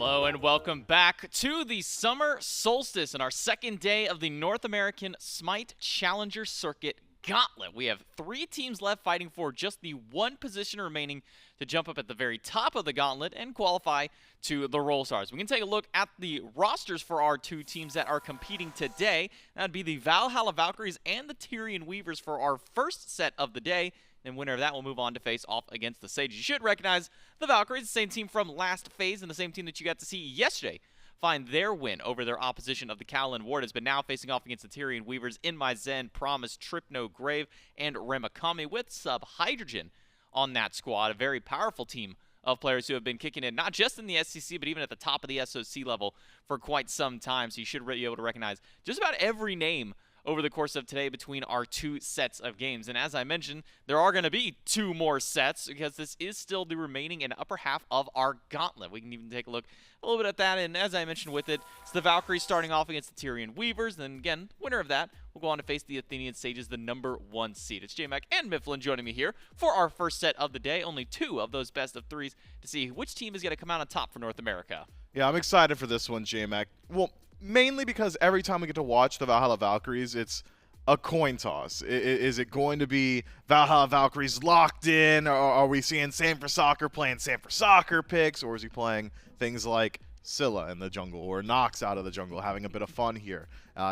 Hello and welcome back to the Summer Solstice and our second day of the North American SMITE Challenger Circuit Gauntlet. We have 3 teams left fighting for just the 1 position remaining to jump up at the very top of the Gauntlet and qualify to the Roll Stars. We can take a look at the rosters for our 2 teams that are competing today. That would be the Valhalla Valkyries and the Tyrian Weavers for our first set of the day. And winner of that will move on to face off against the Sages. You should recognize the Valkyries, the same team from last phase and the same team that you got to see yesterday find their win over their opposition of the Cowlin Wardens, but now facing off against the Tyrian Weavers, InMyZen, Promise, Trypno, Grave, and Remakami with Sub Hydrogen on that squad. A very powerful team of players who have been kicking in, not just in the SCC, but even at the top of the SOC level for quite some time. So you should be able to recognize just about every name over the course of today between our 2 sets of games. And as I mentioned, there are going to be 2 more sets because this is still the remaining and upper half of our gauntlet. We can even take a look a little bit at that. And as I mentioned with it, it's the Valkyries starting off against the Tyrian Weavers. And again, winner of that will go on to face the Athenian Sages, the #1 seed. It's JMac and Mifflin joining me here for our first set of the day. Only 2 of those best of 3s to see which team is going to come out on top for North America. Yeah, I'm excited for this one, JMac. Well, mainly because every time we get to watch the Valhalla Valkyries, it's a coin toss. Is it going to be Valhalla Valkyries locked in, or are we seeing Sam for Soccer playing Sam for Soccer picks, or is he playing things like Scylla in the jungle or Nox out of the jungle, having a bit of fun here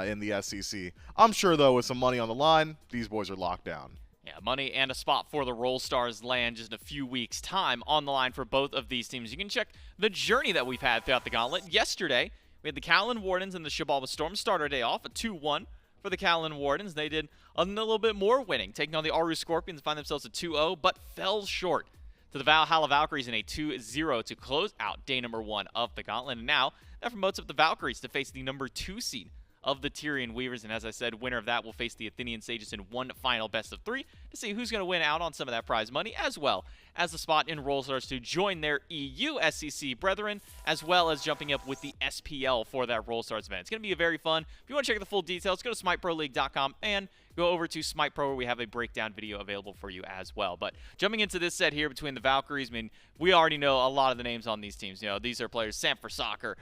in the SCC? I'm sure, though, with some money on the line, these boys are locked down. Yeah, money and a spot for the Roll Stars land just in a few weeks' time on the line for both of these teams. You can check the journey that we've had throughout the gauntlet. Yesterday, we had the Cowlin Wardens and the Shibalba Storm start our day off, a 2-1 for the Cowlin Wardens. They did a little bit more winning, taking on the Aru Scorpions, find themselves a 2-0, but fell short to the Valhalla Valkyries in a 2-0 to close out day #1 of the Gauntlet. And now that promotes up the Valkyries to face the #2 seed of the Tyrian Weavers. And as I said, winner of that will face the Athenian Sages in one final best of 3 to see who's going to win out on some of that prize money, as well as the spot in Roll Stars to join their EU SCC brethren, as well as jumping up with the SPL for that Roll Stars event. It's going to be very fun. If you want to check the full details, go to SmiteProLeague.com and go over to Smite Pro, where we have a breakdown video available for you as well. But jumping into this set here between the Valkyries, I mean, we already know a lot of the names on these teams. You know, these are players, Sam for Soccer,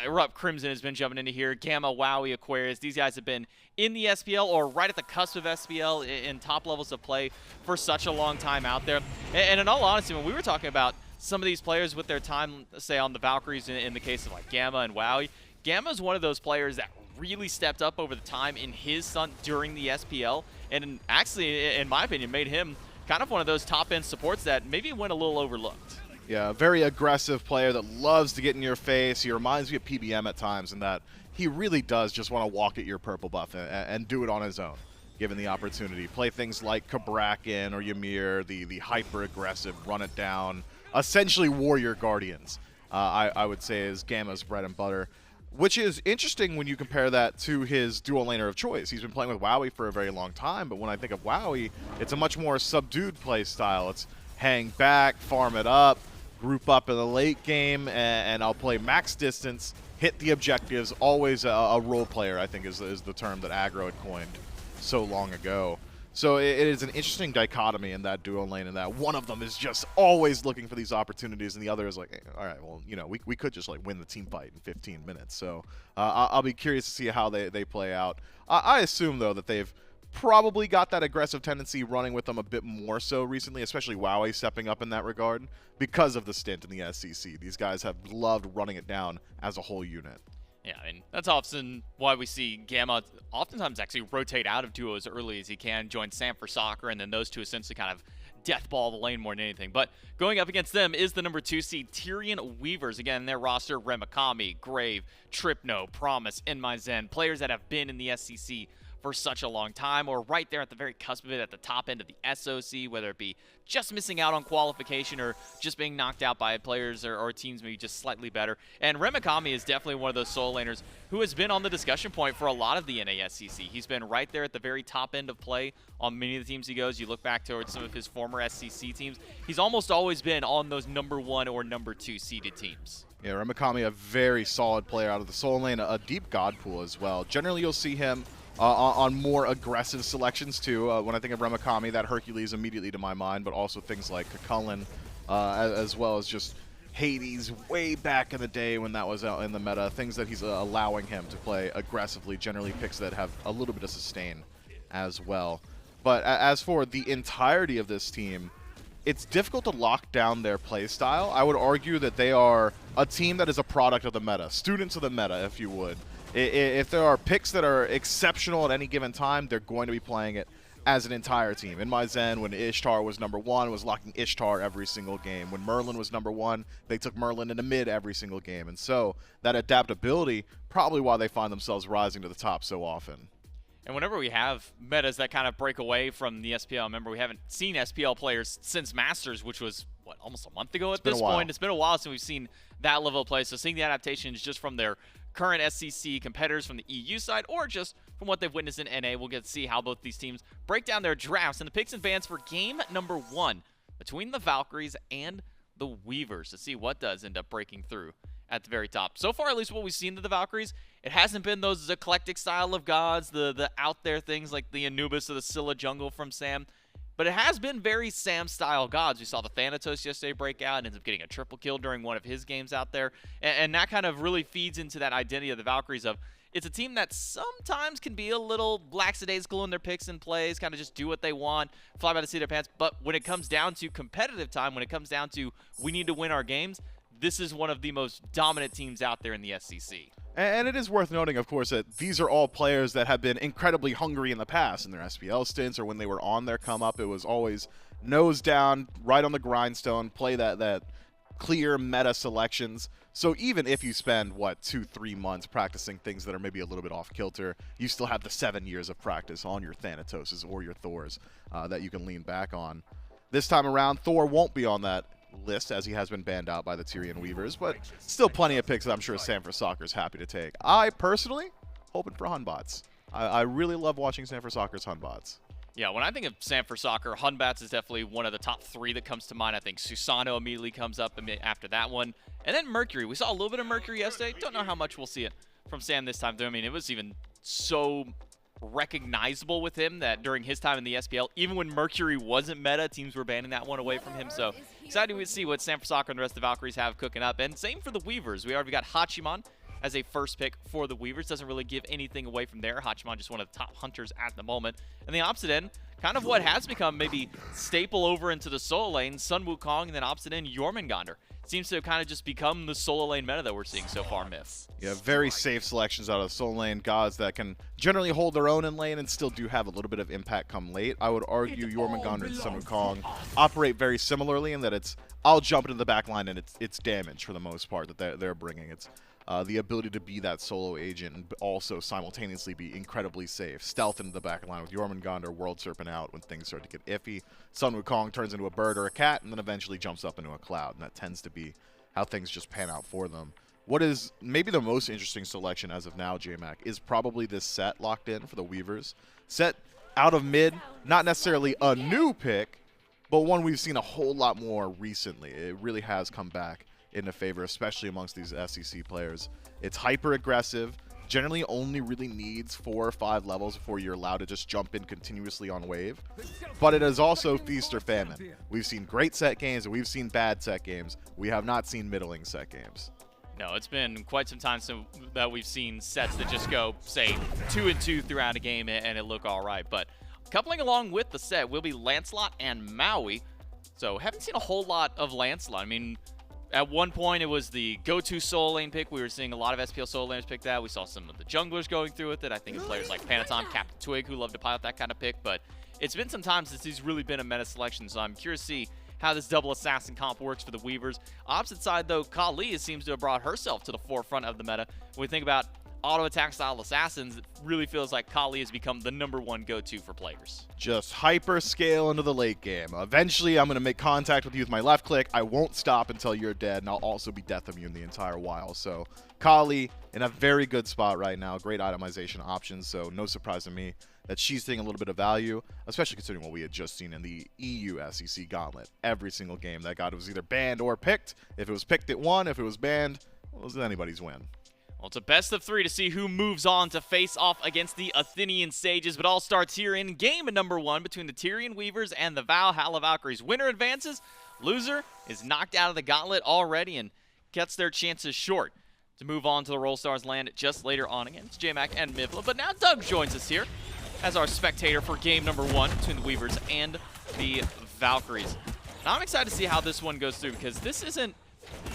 ErupTCrimson has been jumping into here, Gamma, Wowy, Aquarius. These guys have been in the SPL or right at the cusp of SPL in top levels of play for such a long time out there. And in all honesty, when we were talking about some of these players with their time, say on the Valkyries in the case of like Gamma and Wowy, Gamma is one of those players that really stepped up over the time in his stunt during the SPL, and actually, in my opinion, made him kind of one of those top-end supports that maybe went a little overlooked. Yeah, a very aggressive player that loves to get in your face. He reminds me of PBM at times in that he really does just want to walk at your purple buff and do it on his own, given the opportunity. Play things like Cabrakan or Ymir, the hyper-aggressive, run it down, essentially warrior guardians, I would say is Gamma's bread and butter. Which is interesting when you compare that to his dual laner of choice. He's been playing with Wowy for a very long time, but when I think of Wowy, it's a much more subdued play style. It's hang back, farm it up, group up in the late game, and I'll play max distance, hit the objectives. Always a role player, I think, is the term that aggro had coined so long ago. So it is an interesting dichotomy in that duo lane, in that one of them is just always looking for these opportunities, and the other is like, hey, all right, well, you know, we could just like win the team fight in 15 minutes. So I'll be curious to see how they play out. I assume, though, that they've probably got that aggressive tendency running with them a bit more so recently, especially Wowy stepping up in that regard because of the stint in the SCC. These guys have loved running it down as a whole unit. Yeah, I mean, that's often why we see Gamma oftentimes actually rotate out of duo as early as he can, join Sam for Soccer, and then those two essentially kind of deathball the lane more than anything. But going up against them is the #2 seed Tyrian Weavers. Again, their roster, Remakami, Grave, Trypno, Promise, InMyZen, players that have been in the SCC for such a long time, or right there at the very cusp of it at the top end of the SOC, whether it be just missing out on qualification or just being knocked out by players or teams maybe just slightly better. And Remakami is definitely one of those soul laners who has been on the discussion point for a lot of the NASCC. He's been right there at the very top end of play on many of the teams he goes. You look back towards some of his former SCC teams, he's almost always been on those #1 or #2 seeded teams. Yeah, Remakami, a very solid player out of the soul lane, a deep god pool as well. Generally, you'll see him on more aggressive selections too. When I think of Remakami, that Hercules immediately to my mind, but also things like Cucullin, as well as just Hades way back in the day when that was out in the meta. Things that he's allowing him to play aggressively, generally picks that have a little bit of sustain as well. But as for the entirety of this team, it's difficult to lock down their play style. I would argue that they are a team that is a product of the meta, students of the meta, if you would. If there are picks that are exceptional at any given time, they're going to be playing it as an entire team. InMyZen, when Ishtar was #1, was locking Ishtar every single game. When Merlin was #1, they took Merlin into mid every single game. And so that adaptability, probably why they find themselves rising to the top so often. And whenever we have metas that kind of break away from the SPL, remember we haven't seen SPL players since Masters, which was, what, almost a month ago at this point? It's been a while since we've seen that level of play. So seeing the adaptations just from their current SCC competitors from the EU side, or just from what they've witnessed in NA, we'll get to see how both these teams break down their drafts and the picks and bans for game #1 between the Valkyries and the Weavers to see what does end up breaking through at the very top. So far, at least what we've seen to the Valkyries, it hasn't been those eclectic style of gods, the out there things like the Anubis or the Scylla jungle from Sam, but it has been very Sam-style gods. We saw the Thanatos yesterday break out and ends up getting a triple kill during one of his games out there, and that kind of really feeds into that identity of the Valkyries of it's a team that sometimes can be a little lackadaisical in their picks and plays, kind of just do what they want, fly by the seat of their pants, but when it comes down to competitive time, when it comes down to we need to win our games, this is one of the most dominant teams out there in the SCC. And it is worth noting, of course, that these are all players that have been incredibly hungry in the past in their SPL stints or when they were on their come up. It was always nose down, right on the grindstone, play that clear meta selections. So even if you spend, what, 2-3 months practicing things that are maybe a little bit off kilter, you still have the 7 years of practice on your Thanatoses or your Thors that you can lean back on. This time around, Thor won't be on that list as he has been banned out by the Tyrian Weavers, but still plenty of picks that I'm sure Sanford Soccer is happy to take. I personally hoping for Hunbots. I really love watching Sanford Soccer's Hunbots. Yeah, when I think of Sanford Soccer, Hunbats is definitely one of the top 3 that comes to mind. I think Susano immediately comes up after that one. And then Mercury. We saw a little bit of Mercury yesterday. Don't know how much we'll see it from Sam this time, though. I mean, it was even so recognizable with him that during his time in the SPL, even when Mercury wasn't meta, teams were banning that one away from him. So excited to see what Sanford Soccer and the rest of the Valkyries have cooking up. And same for the Weavers. We already got Hachiman as a first pick for the Weavers. Doesn't really give anything away from there. Hachiman just one of the top hunters at the moment. And the opposite end, kind of what has become maybe staple over into the solo lane, Sun Wukong, and then opposite end, Jormungandr. Seems to have kind of just become the solo lane meta that we're seeing so far, Myth. Yeah, very safe selections out of the solo lane. Gods that can generally hold their own in lane and still do have a little bit of impact come late. I would argue Jormungandr and Sun Wukong operate very similarly in that it's, I'll jump into the back line and it's damage for the most part that they're bringing. It's the ability to be that solo agent and also simultaneously be incredibly safe. Stealth into the back line with Jormungandr, World Serpent out when things start to get iffy. Sun Wukong turns into a bird or a cat and then eventually jumps up into a cloud, and that tends to be how things just pan out for them. What is maybe the most interesting selection as of now, J-Mac, is probably this set locked in for the Weavers. Set out of mid, not necessarily a new pick, but one we've seen a whole lot more recently. It really has come back into favor, especially amongst these SCC players. It's hyper aggressive, generally only really needs 4 or 5 levels before you're allowed to just jump in continuously on wave, but it is also feast or famine. We've seen great set games and we've seen bad set games. We have not seen middling set games. No, it's been quite some time since that we've seen sets that just go, say, 2-2 throughout a game and it look all right. But coupling along with the set will be Lancelot and Maui. So haven't seen a whole lot of Lancelot. I mean, at one point, it was the go-to solo lane pick. We were seeing a lot of SPL solo laners pick that. We saw some of the junglers going through with it. I think of players like Panatom, Captain Twig, who love to pilot that kind of pick. But it's been some time since he's really been a meta selection, so I'm curious to see how this double assassin comp works for the Weavers. Opposite side, though, Kali seems to have brought herself to the forefront of the meta. When we think about auto attack style assassins, it really feels like Kali has become the #1 go-to for players. Just hyper scale into the late game. Eventually, I'm going to make contact with you with my left click. I won't stop until you're dead, and I'll also be death immune the entire while. So Kali in a very good spot right now. Great itemization options, so no surprise to me that she's seeing a little bit of value, especially considering what we had just seen in the EU SEC Gauntlet. Every single game that god was either banned or picked. If it was picked, it won. If it was banned, well, it was anybody's win. Well, it's a best of 3 to see who moves on to face off against the Athenian Sages, but all starts here in game number 1 between the Tyrian Weavers and the Valhalla Valkyries. Winner advances, loser is knocked out of the Gauntlet already and gets their chances short to move on to the Roll Stars land just later on against J-Mac and Mivla. But now Doug joins us here as our spectator for game number 1 between the Weavers and the Valkyries. Now I'm excited to see how this one goes through, because this isn't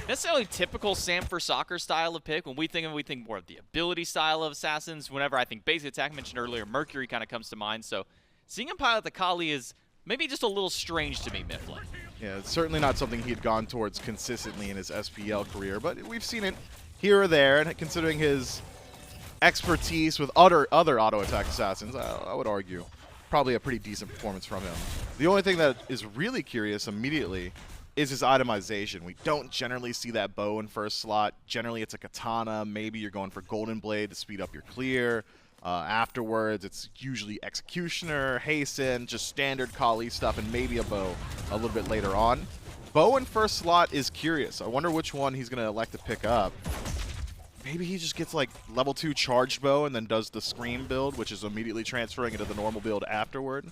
necessarily typical Sam for Soccer style of pick. When we think more of the ability style of assassins. Whenever I think basic attack, mentioned earlier, Mercury kind of comes to mind. So seeing him pilot the Kali is maybe just a little strange to me, Mifflin. Yeah, it's certainly not something he'd gone towards consistently in his SPL career, but we've seen it here or there, and considering his expertise with other auto attack assassins, I would argue probably a pretty decent performance from him. The only thing that is really curious immediately is his itemization. We don't generally see that bow in first slot. Generally, it's a katana. Maybe you're going for Golden Blade to speed up your clear. Afterwards, it's usually Executioner, Hasten, just standard Kali stuff, and maybe a bow a little bit later on. Bow in first slot is curious. I wonder which one he's going to elect to pick up. Maybe he just gets like level 2 charged bow and then does the Scream build, which is immediately transferring into the normal build afterward.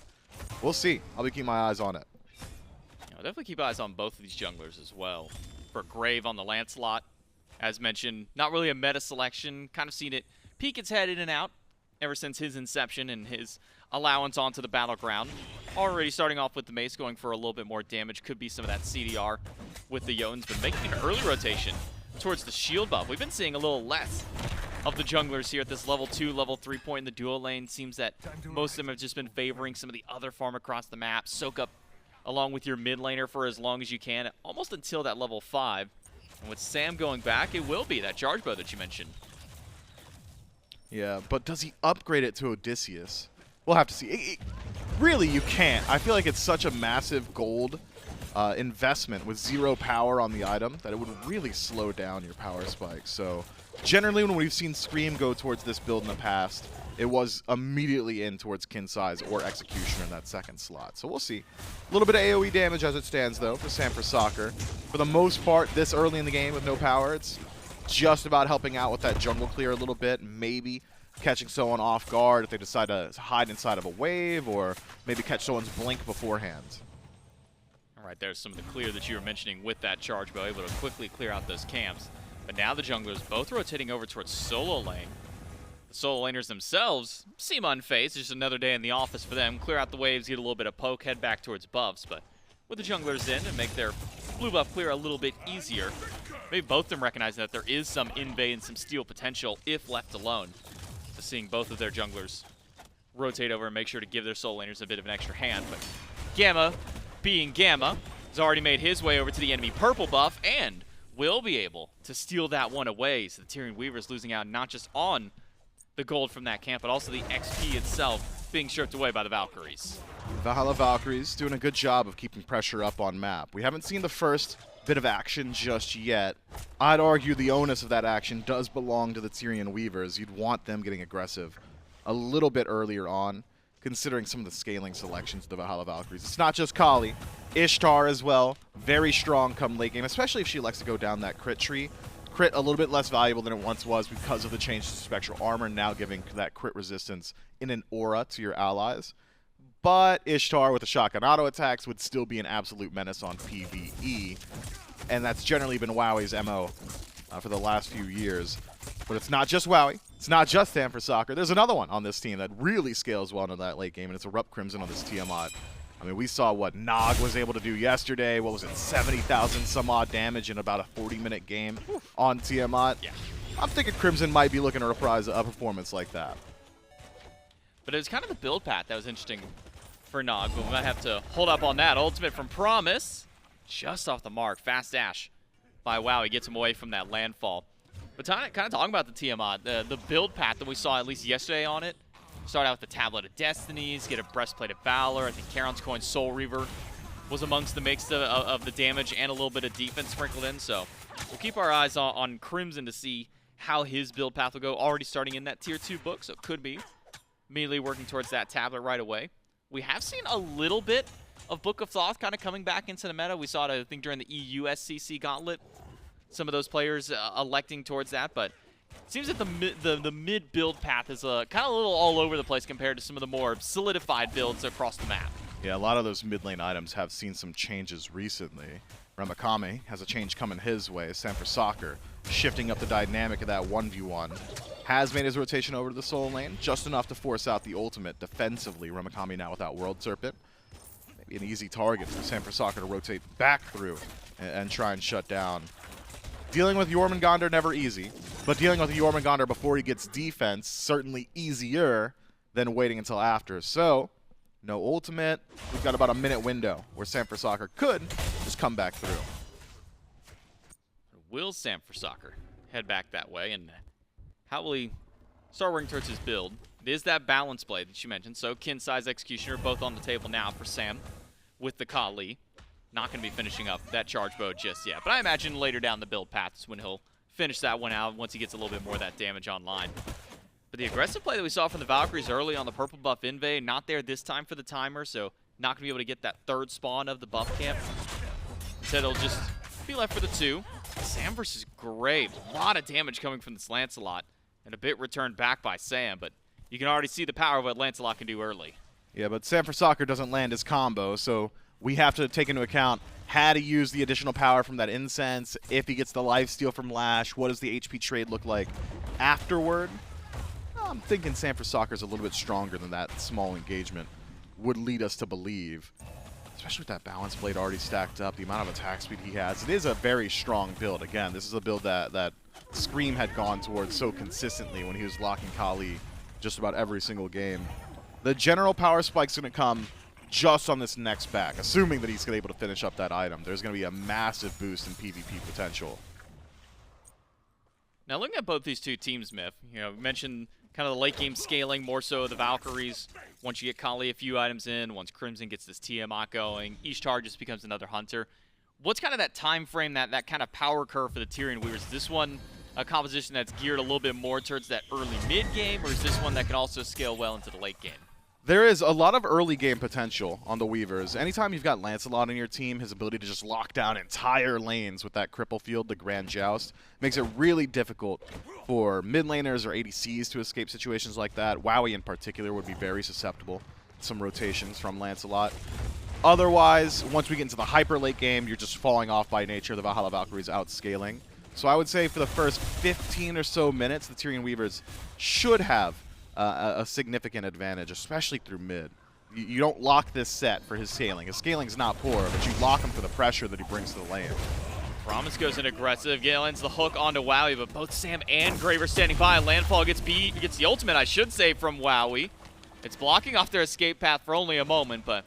We'll see. I'll be keeping my eyes on it. I'll definitely keep eyes on both of these junglers as well. For Grave on the Lancelot, as mentioned, not really a meta selection. Kind of seen it peek its head in and out ever since his inception and his allowance onto the battleground. Already starting off with the mace, going for a little bit more damage. Could be some of that CDR with the Jotuns, but making an early rotation towards the shield buff. We've been seeing a little less of the junglers here at this level 2, level 3 point in the duo lane. Seems that most of them have just been favoring some of the other farm across the map. Soak up along with your mid laner for as long as you can, almost until that level 5. And with Sam going back, it will be that charge bow that you mentioned. Yeah, but does he upgrade it to Odysseus? We'll have to see. Really, you can't. I feel like it's such a massive gold investment with 0 power on the item that it would really slow down your power spike. So generally when we've seen Scream go towards this build in the past, it was immediately in towards Kin Size or Executioner in that second slot. So we'll see. A little bit of AoE damage as it stands, though, for Sam for Soccer. For the most part, this early in the game with no power, it's just about helping out with that jungle clear a little bit, maybe catching someone off guard if they decide to hide inside of a wave, or maybe catch someone's blink beforehand. All right, there's some of the clear that you were mentioning with that charge bow, able to quickly clear out those camps. But now the junglers both rotating over towards solo lane. The solo laners themselves seem unfazed. It's just another day in the office for them. Clear out the waves, get a little bit of poke, head back towards buffs. But with the junglers in and make their blue buff clear a little bit easier, maybe both of them recognizing that there is some invade and some steal potential if left alone. So seeing both of their junglers rotate over and make sure to give their solo laners a bit of an extra hand. But Gamma, being Gamma, has already made his way over to the enemy purple buff and will be able to steal that one away. So the Tyrian Weavers losing out not just on the gold from that camp, but also the XP itself being stripped away by the Valkyries. Valhalla Valkyries doing a good job of keeping pressure up on map. We haven't seen the first bit of action just yet. I'd argue the onus of that action does belong to the Tyrian Weavers. You'd want them getting aggressive a little bit earlier on, considering some of the scaling selections of the Valhalla Valkyries. It's not just Kali. Ishtar as well, very strong come late game, especially if she elects to go down that crit tree. Crit a little bit less valuable than it once was because of the change to spectral armor, now giving that crit resistance in an aura to your allies. But Ishtar with the shotgun auto attacks would still be an absolute menace on PvE, and that's generally been Wowie's MO for the last few years. But it's not just Wowy, it's not just Sam for Soccer. There's another one on this team that really scales well into that late game, and it's ErupTCrimson on this Tiamat. I mean, we saw what Nog was able to do yesterday. What was it, 70,000 some odd damage in about a 40-minute game on Tiamat. Yeah. I'm thinking Crimson might be looking to reprise a performance like that. But it was kind of the build path that was interesting for Nog, but we might have to hold up on that. Ultimate from Promise, just off the mark. Fast dash by Wow, he gets him away from that landfall. But kind of talking about the Tiamat, the build path that we saw at least yesterday on it. Start out with the Tablet of Destinies, get a Breastplate of Valor. I think Charon's Coin Soul Reaver was amongst the mix of the damage and a little bit of defense sprinkled in. So we'll keep our eyes on Crimson to see how his build path will go. Already starting in that Tier 2 book, so it could be immediately working towards that tablet right away. We have seen a little bit of Book of Thoth kind of coming back into the meta. We saw it, I think, during the EU SCC Gauntlet. Some of those players electing towards that, but seems that the mid build path is kind of a little all over the place compared to some of the more solidified builds across the map. Yeah, a lot of those mid lane items have seen some changes recently. Remakami has a change coming his way. Sanfrecoccer shifting up the dynamic of that 1v1. Has made his rotation over to the Soul lane, just enough to force out the ultimate defensively. Remakami now without World Serpent. Maybe an easy target for Sanfrecoccer to rotate back through and try and shut down. Dealing with Jormungandr never easy, but dealing with Jormungandr before he gets defense certainly easier than waiting until after. So, no ultimate. We've got about a minute window where Sanfrecoccer could just come back through. Will Sanfrecoccer head back that way, and how will he start working towards his build? It is that balance blade that you mentioned, so Kin-Sai's Executioner both on the table now for Sam with the Kali. Not going to be finishing up that charge bow just yet, but I imagine later down the build path is when he'll finish that one out once he gets a little bit more of that damage online. But the aggressive play that we saw from the Valkyries early on the purple buff invade, not there this time for the timer, so not going to be able to get that third spawn of the buff camp. Instead, it'll just be left for the 2. Sam versus Grave. A lot of damage coming from this Lancelot, and a bit returned back by Sam, but you can already see the power of what Lancelot can do early. Yeah, but Sanfrecoccer doesn't land his combo, so we have to take into account how to use the additional power from that incense. If he gets the lifesteal from Lash, what does the HP trade look like afterward? I'm thinking Sanfrecoccer's a little bit stronger than that small engagement would lead us to believe. Especially with that balance blade already stacked up, the amount of attack speed he has. It is a very strong build. Again, this is a build that Scream had gone towards so consistently when he was locking Kali just about every single game. The general power spike's going to come just on this next back, assuming that he's able to finish up that item. There's going to be a massive boost in PvP potential. Now, looking at both these two teams, Myth, you know, we mentioned kind of the late game scaling, more so the Valkyries. Once you get Kali a few items in, once Crimson gets this Tiamat going, Ishtar just becomes another hunter. What's kind of that time frame, that kind of power curve for the Tyrian Weavers? Is this one a composition that's geared a little bit more towards that early mid game, or is this one that can also scale well into the late game? There is a lot of early game potential on the Weavers. Anytime you've got Lancelot in your team, his ability to just lock down entire lanes with that cripple field, the Grand Joust, makes it really difficult for mid laners or ADCs to escape situations like that. Wowy in particular would be very susceptible to some rotations from Lancelot. Otherwise, once we get into the hyper late game, you're just falling off by nature. The Valhalla Valkyries outscaling. So I would say for the first 15 or so minutes, the Tyrian Weavers should have a significant advantage, especially through mid. You don't lock this set for his scaling. His scaling's not poor, but you lock him for the pressure that he brings to the lane. Promise goes in aggressive, lands the hook onto Wowy, but both Sam and Grave are standing by. Landfall gets beat, gets the ultimate, I should say, from Wowy. It's blocking off their escape path for only a moment, but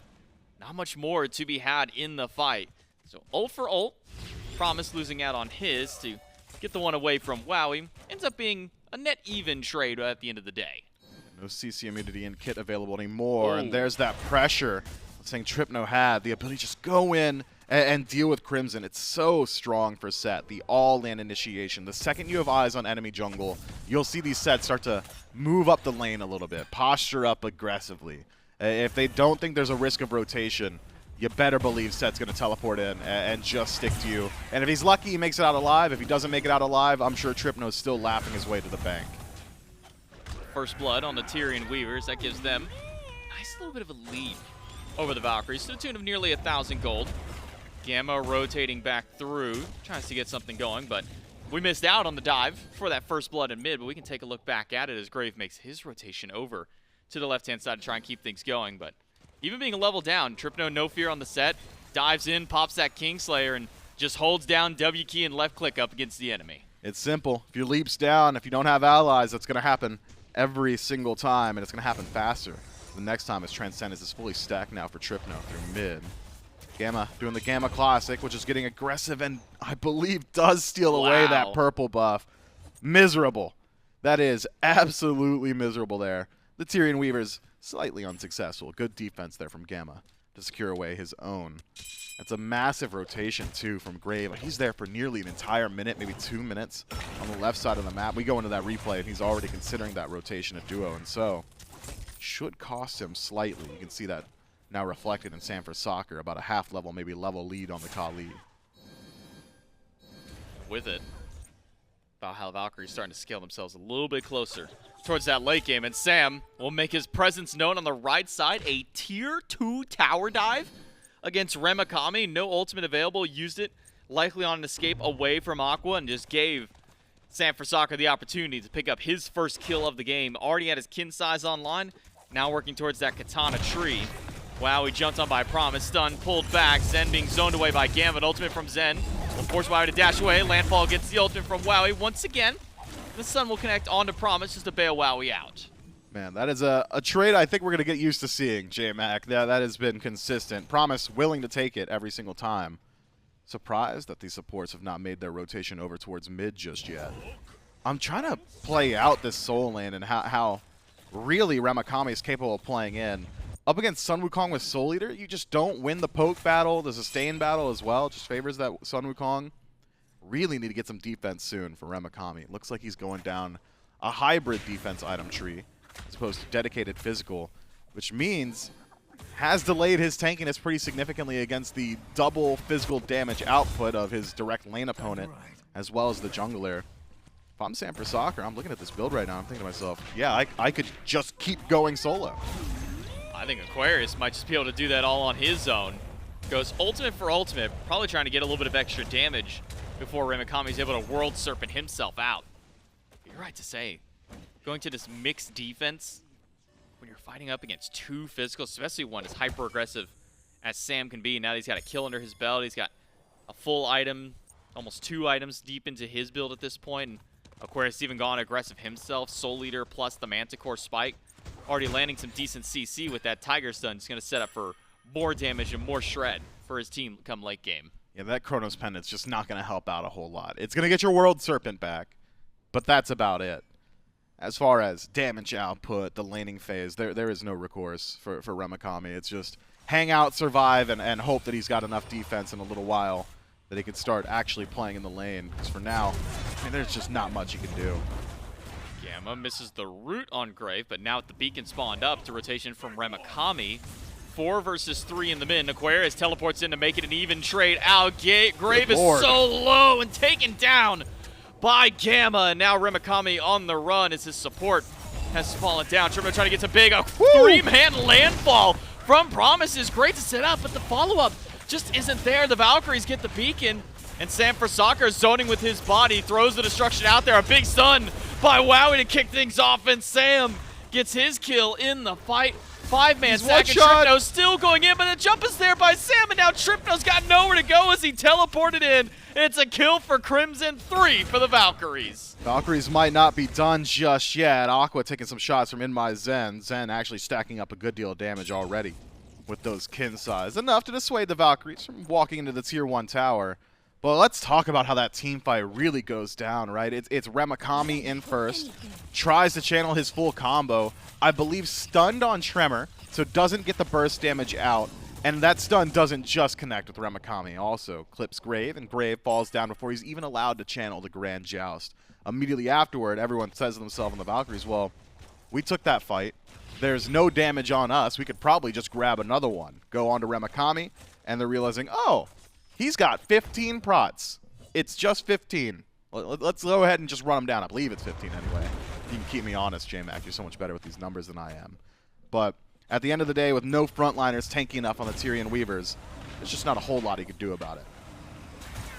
not much more to be had in the fight. So ult for ult. Promise losing out on his to get the one away from Wowy. Ends up being a net even trade at the end of the day. No CC immunity in kit available anymore, and there's that pressure saying Trypno had. The ability to just go in and deal with Crimson. It's so strong for set. The all-in initiation. The second you have eyes on enemy jungle, you'll see these sets start to move up the lane a little bit, posture up aggressively. If they don't think there's a risk of rotation, you better believe Set's going to teleport in and just stick to you. And if he's lucky, he makes it out alive. If he doesn't make it out alive, I'm sure Trypno's still laughing his way to the bank. First blood on the Tyrian Weavers. That gives them a nice little bit of a lead over the Valkyries to the tune of nearly 1,000 gold. Gamma rotating back through, tries to get something going, but we missed out on the dive for that first blood in mid, but we can take a look back at it as Grave makes his rotation over to the left-hand side to try and keep things going. But even being a level down, Trypno no fear on the set, dives in, pops that Kingslayer, and just holds down W key and left click up against the enemy. It's simple. If your leap's down, if you don't have allies, that's going to happen every single time, and it's going to happen faster. The next time, as Transcendence is fully stacked now for Trypno through mid. Gamma doing the Gamma Classic, which is getting aggressive and I believe does steal away that purple buff. Miserable. That is absolutely miserable there. The Tyrian Weavers slightly unsuccessful. Good defense there from Gamma to secure away his own. That's a massive rotation, too, from Grave. He's there for nearly an entire minute, maybe 2 minutes on the left side of the map. We go into that replay, and he's already considering that rotation a duo, and so should cost him slightly. You can see that now reflected in Sanfrecoccer, about a half level, maybe level lead on the Kali. With it, Valhalla Valkyries starting to scale themselves a little bit closer towards that late game, and Sam will make his presence known on the right side. A tier 2 tower dive against Remakami. No ultimate available. Used it likely on an escape away from Aqua and just gave Sam Soccer the opportunity to pick up his first kill of the game. Already had his kin size online. Now working towards that katana tree. Wow, he jumped on by Promise. Stun, pulled back. Zen being zoned away by Gambit. Ultimate from Zen. Will force Wowy to dash away. Landfall gets the ultimate from Wowy once again. The Sun will connect onto Promise just to bail Wowy out. Man, that is a trade I think we're going to get used to seeing, J-Mac. That has been consistent. Promise willing to take it every single time. Surprised that these supports have not made their rotation over towards mid just yet. I'm trying to play out this Soul lane and how really Remakami is capable of playing in. Up against Sun Wukong with Soul Eater, you just don't win the poke battle. The sustain battle as well just favors that Sun Wukong. Really need to get some defense soon for Remakami. Looks like he's going down a hybrid defense item tree as opposed to dedicated physical, which means has delayed his tankiness pretty significantly against the double physical damage output of his direct lane opponent, as well as the jungler. If I'm Sam Soccer, I'm looking at this build right now, I'm thinking to myself, yeah, I could just keep going solo. I think Aquarius might just be able to do that all on his own. Goes ultimate for ultimate, probably trying to get a little bit of extra damage before Remakami's able to World Serpent himself out. You're right to say, going to this mixed defense, when you're fighting up against two physicals, especially one as hyper-aggressive as Sam can be. Now that he's got a kill under his belt, he's got a full item, almost 2 items deep into his build at this point. And Aquarius even gone aggressive himself, Soul Eater plus the Manticore Spike. Already landing some decent CC with that Tiger Stun. He's going to set up for more damage and more shred for his team come late game. Yeah, that Chronos Pendant's just not going to help out a whole lot. It's going to get your World Serpent back, but that's about it. As far as damage output, the laning phase, there is no recourse for Remakami. It's just hang out, survive, and hope that he's got enough defense in a little while that he can start actually playing in the lane. Because for now, I mean, there's just not much he can do. Gamma misses the root on Grave, but now with the beacon spawned up, to rotation from Remakami. 4 versus 3 in the mid. Aquarius teleports in to make it an even trade. Grave is so low and taken down by Gamma, and now Remakami on the run as his support has fallen down. Trypno trying to get some big 3-man landfall from Promise is great to set up, but the follow-up just isn't there. The Valkyries get the beacon, and Sam Soccer zoning with his body, throws the destruction out there. A big stun by Wowy to kick things off, and Sam gets his kill in the fight. 5-man stack, and Trypno still going in, but the jump is there by Sam, and now Trypno's got nowhere to go as he teleported in. It's a kill for Crimson, 3 for the Valkyries. Valkyries might not be done just yet. Aqua taking some shots from InMyZen. Zen actually stacking up a good deal of damage already with those kin size. Enough to dissuade the Valkyries from walking into the tier 1 tower. But let's talk about how that team fight really goes down, right? It's Remakami in first, tries to channel his full combo. I believe stunned on Tremor, so doesn't get the burst damage out. And that stun doesn't just connect with Remakami. Also clips Grave, and Grave falls down before he's even allowed to channel the Grand Joust. Immediately afterward, everyone says to themselves on the Valkyries, well, we took that fight. There's no damage on us. We could probably just grab another one. Go on to Remakami, and they're realizing, oh, he's got 15 prots. It's just 15. Let's go ahead and just run him down. I believe it's 15 anyway. You can keep me honest, J-Mac. You're so much better with these numbers than I am. But at the end of the day, with no frontliners tanky enough on the Tyrian Weavers, there's just not a whole lot he could do about it.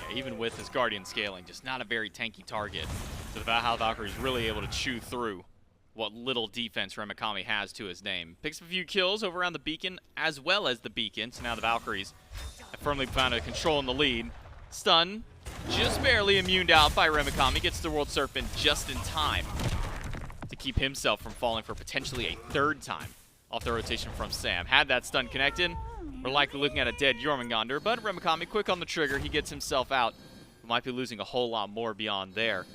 Yeah, even with his Guardian scaling, just not a very tanky target. So the Valhalla Valkyries really able to chew through what little defense Remakami has to his name. Picks up a few kills over around the beacon as well as the beacon. So now the Valkyries have firmly found a control in the lead. Stun, just barely immuned out by Remakami. Gets the World Serpent just in time to keep himself from falling for potentially a 3rd time off the rotation from Sam. Had that stun connected, we're likely looking at a dead Jormungandr, but Remakami quick on the trigger. He gets himself out. We might be losing a whole lot more beyond there.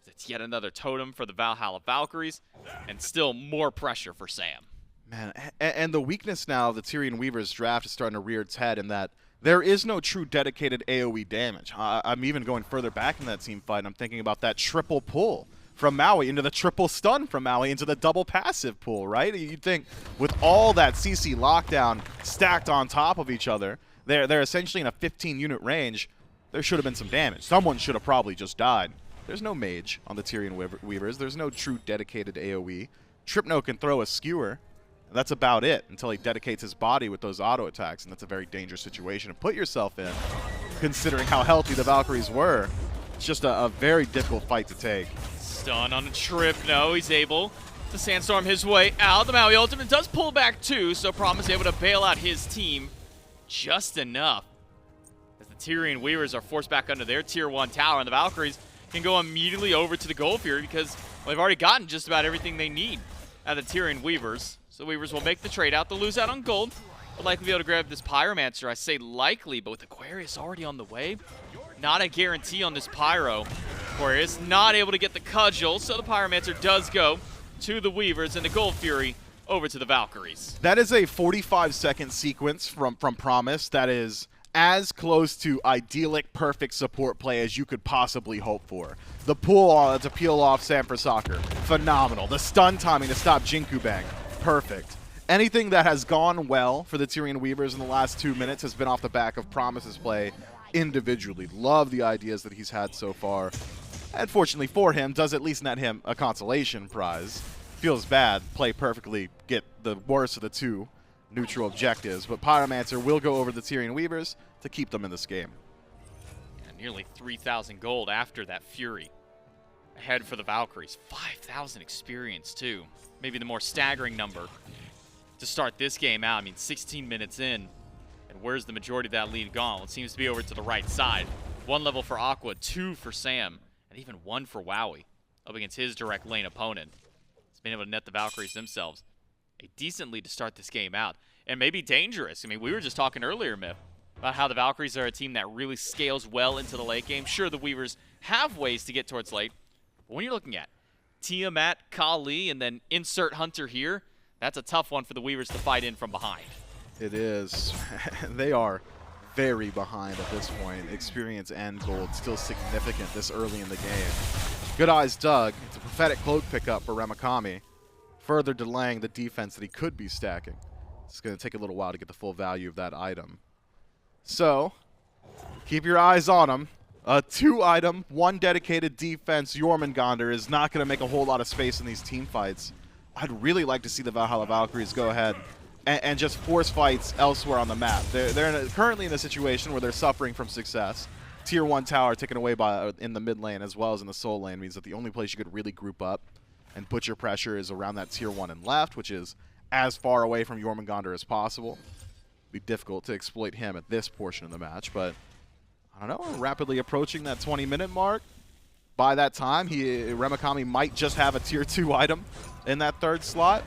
It's yet another totem for the Valhalla Valkyries, and still more pressure for Sam. Man, and the weakness now of the Tyrian Weavers draft is starting to rear its head in that there is no true dedicated AoE damage. I'm even going further back in that team fight. I'm thinking about that triple pull from Maui into the triple stun from Maui into the double passive pull, right? You'd think with all that CC lockdown stacked on top of each other, they're essentially in a 15-unit range, there should have been some damage. Someone should have probably just died. There's no mage on the Tyrian Weavers. There's no true dedicated AoE. Trypno can throw a skewer, and that's about it until he dedicates his body with those auto attacks, and that's a very dangerous situation to put yourself in, considering how healthy the Valkyries were. It's just a very difficult fight to take. Stun on a Trypno. He's able to sandstorm his way out. The Maui ultimate does pull back too, so Prom is able to bail out his team just enough. As the Tyrian Weavers are forced back under their tier 1 tower, and the Valkyries can go immediately over to the Gold Fury because they've already gotten just about everything they need out of the Tyrian Weavers. So the Weavers will make the trade out. They'll lose out on gold. They'll likely be able to grab this Pyromancer. I say likely, but with Aquarius already on the way, not a guarantee on this Pyro. Aquarius not able to get the Cudgel, so the Pyromancer does go to the Weavers, and the Gold Fury over to the Valkyries. That is a 45-second sequence from Promise that is as close to idyllic, perfect support play as you could possibly hope for. The pull to peel off Sam for Soccer, phenomenal. The stun timing to stop Jinku Bang, perfect. Anything that has gone well for the Tyrian Weavers in the last 2 minutes has been off the back of Promise's play individually. Love the ideas that he's had so far. Unfortunately for him, does at least net him a consolation prize. Feels bad, play perfectly, get the worst of the two neutral objectives, but Pyromancer will go over the Tyrian Weavers to keep them in this game. Yeah, nearly 3,000 gold after that Fury. Ahead for the Valkyries. 5,000 experience, too. Maybe the more staggering number to start this game out. I mean, 16 minutes in, and where's the majority of that lead gone? Well, it seems to be over to the right side. 1 level for Aqua, 2 for Sam, and even 1 for Wowy up against his direct lane opponent. He's been able to net the Valkyries themselves a decent lead to start this game out, and maybe dangerous. I mean, we were just talking earlier, Myth, about how the Valkyries are a team that really scales well into the late game. Sure, the Weavers have ways to get towards late, but when you're looking at Tiamat, Kali, and then insert Hunter here, that's a tough one for the Weavers to fight in from behind. It is. They are very behind at this point. Experience and gold still significant this early in the game. Good eyes, Doug. It's a prophetic cloak pickup for Remakami, further delaying the defense that he could be stacking. It's going to take a little while to get the full value of that item. So, keep your eyes on him. A 2-item, 1 dedicated defense Jormungandr is not going to make a whole lot of space in these team fights. I'd really like to see the Valhalla Valkyries go ahead and just force fights elsewhere on the map. They're currently in a situation where they're suffering from success. Tier 1 tower taken away by in the mid lane as well as in the soul lane means that the only place you could really group up and put your pressure is around that tier 1 and left, which is as far away from Jormungandr as possible. It'd be difficult to exploit him at this portion of the match, but I don't know, we're rapidly approaching that 20-minute mark. By that time, Remakami might just have a tier 2 item in that 3rd slot.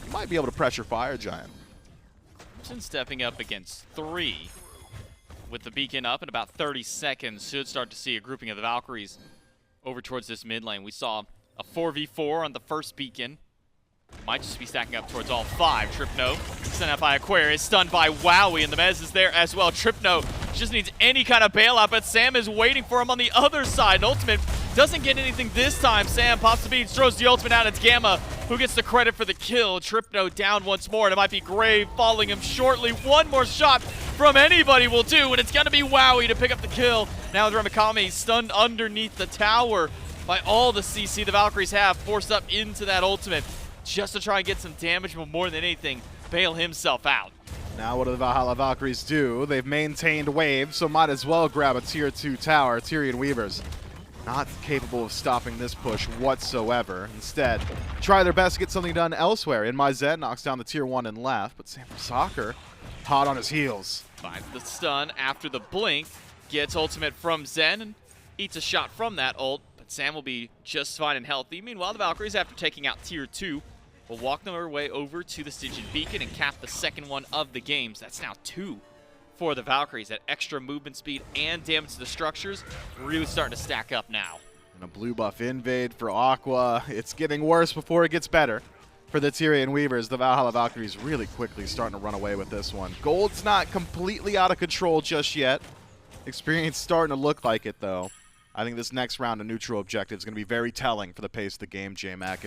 He might be able to pressure Fire Giant. Crimson stepping up against 3. With the beacon up in about 30 seconds, should start to see a grouping of the Valkyries over towards this mid lane. We saw a 4v4 on the first beacon. Might just be stacking up towards all 5. Trypno sent out by Aquarius, stunned by Wowy, and the Mez is there as well. Trypno just needs any kind of bailout, but Sam is waiting for him on the other side. And Ultimate doesn't get anything this time. Sam pops the beats, throws the ultimate out. It's Gamma who gets the credit for the kill. Trypno down once more, and it might be Grave falling him shortly. One more shot from anybody will do, and it's going to be Wowy to pick up the kill. Now with Remakami stunned underneath the tower by all the CC the Valkyries have, forced up into that ultimate just to try and get some damage, but more than anything, bail himself out. Now what do the Valhalla Valkyries do? They've maintained wave, so might as well grab a tier 2 tower. Tyrian Weavers not capable of stopping this push whatsoever. Instead, try their best to get something done elsewhere. InMyZen knocks down the tier 1 and left, but Sam for Soccer hot on his heels. Finds the stun after the blink, gets ultimate from Zen, and eats a shot from that ult, but Sam will be just fine and healthy. Meanwhile, the Valkyries, after taking out tier 2, will walk their way over to the Stygian Beacon and cap the second one of the games. That's now 2 for the Valkyries. That extra movement speed and damage to the structures really starting to stack up now. And a blue buff invade for Aqua. It's getting worse before it gets better for the Tyrian Weavers. The Valhalla Valkyries really quickly starting to run away with this one. Gold's not completely out of control just yet. Experience starting to look like it, though. I think this next round of neutral objective is going to be very telling for the pace of the game, J-Mac.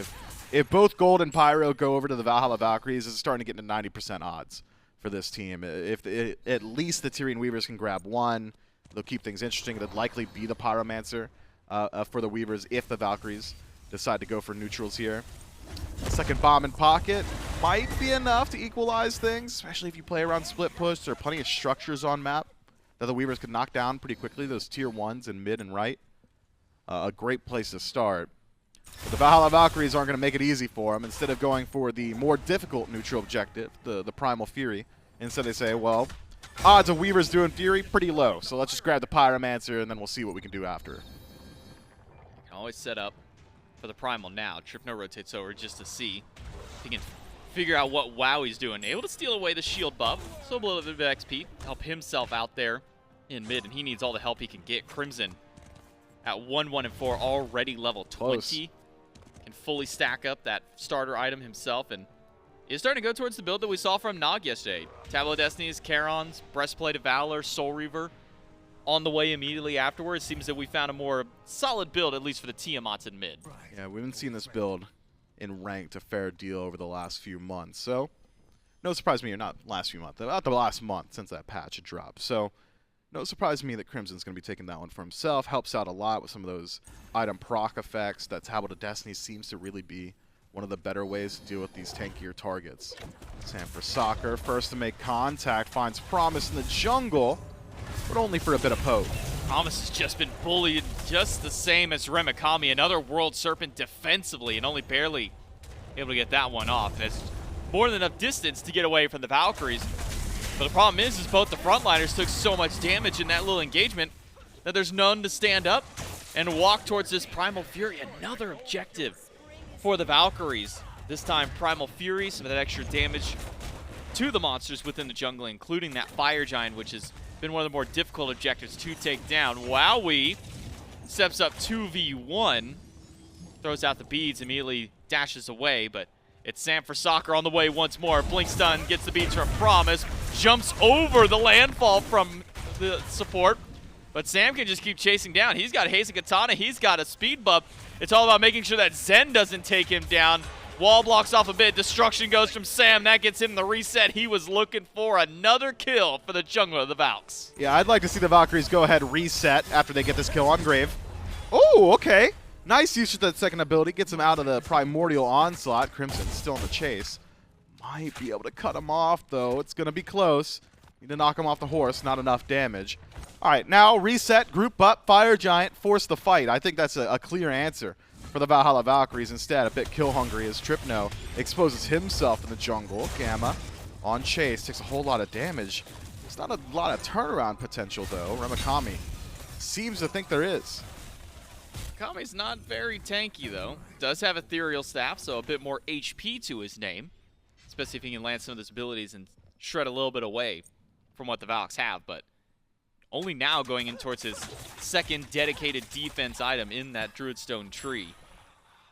If both Gold and Pyro go over to the Valhalla Valkyries, it's starting to get into 90% odds for this team. If at least the Tyrian Weavers can grab one, they'll keep things interesting. It'd likely be the Pyromancer for the Weavers if the Valkyries decide to go for neutrals here. Second bomb in pocket might be enough to equalize things, especially if you play around split push. There are plenty of structures on map that the Weavers could knock down pretty quickly, those tier 1s in mid and right. A great place to start. But the Valhalla Valkyries aren't going to make it easy for them. Instead of going for the more difficult neutral objective, the Primal Fury, instead they say, well, odds of Weavers doing Fury, pretty low. So let's just grab the Pyromancer and then we'll see what we can do after. Can always set up for the Primal now. Trypno rotates over just to see if he can figure out what Wowie's doing. Able to steal away the shield buff, so a little bit of XP, help himself out there in mid, and he needs all the help he can get. Crimson at 1-1-4, already level 20. Close. Can fully stack up that starter item himself, and is starting to go towards the build that we saw from Nog yesterday. Tableau of Destinies, Charon's, Breastplate of Valor, Soul Reaver on the way immediately afterwards. Seems that we found a more solid build, at least for the Tiamats in mid. Yeah, we haven't seen this build in ranked a fair deal over the last few months. So, no surprise to me, or not last few months, about the last month since that patch had dropped. So, no surprise to me that Crimson's going to be taking that one for himself. Helps out a lot with some of those item proc effects. That Tableau of Destiny seems to really be one of the better ways to deal with these tankier targets. Sam for soccer, first to make contact, finds Promise in the jungle, but only for a bit of poke. Promise has just been bullied just the same as Remakami, another World Serpent defensively, and only barely able to get that one off. And it's more than enough distance to get away from the Valkyries. But the problem is both the frontliners took so much damage in that little engagement that there's none to stand up and walk towards this Primal Fury. Another objective for the Valkyries. This time Primal Fury, some of that extra damage to the monsters within the jungle, including that Fire Giant, which has been one of the more difficult objectives to take down. Wowy steps up 2v1, throws out the beads, immediately dashes away, but it's Sam for soccer on the way once more. Blink stun, gets the beads from Promise, jumps over the landfall from the support, but Sam can just keep chasing down. He's got Haze and Katana, he's got a speed buff. It's all about making sure that Zen doesn't take him down. Wall blocks off a bit, destruction goes from Sam, that gets him the reset he was looking for. Another kill for the jungler of the Valks. Yeah, I'd like to see the Valkyries go ahead and reset after they get this kill on Grave. Oh, okay. Nice use of that second ability. Gets him out of the Primordial Onslaught. Crimson still in the chase. Might be able to cut him off, though. It's going to be close. Need to knock him off the horse. Not enough damage. All right, now reset, group up, Fire Giant, force the fight. I think that's a clear answer for the Valhalla Valkyries. Instead, a bit kill-hungry as Trypno exposes himself in the jungle. Gamma on chase. Takes a whole lot of damage. There's not a lot of turnaround potential, though. Remakami seems to think there is. Kami's not very tanky, though. Does have Ethereal Staff, so a bit more HP to his name. Especially if he can land some of his abilities and shred a little bit away from what the Valks have. But only now going in towards his second dedicated defense item in that Druidstone tree.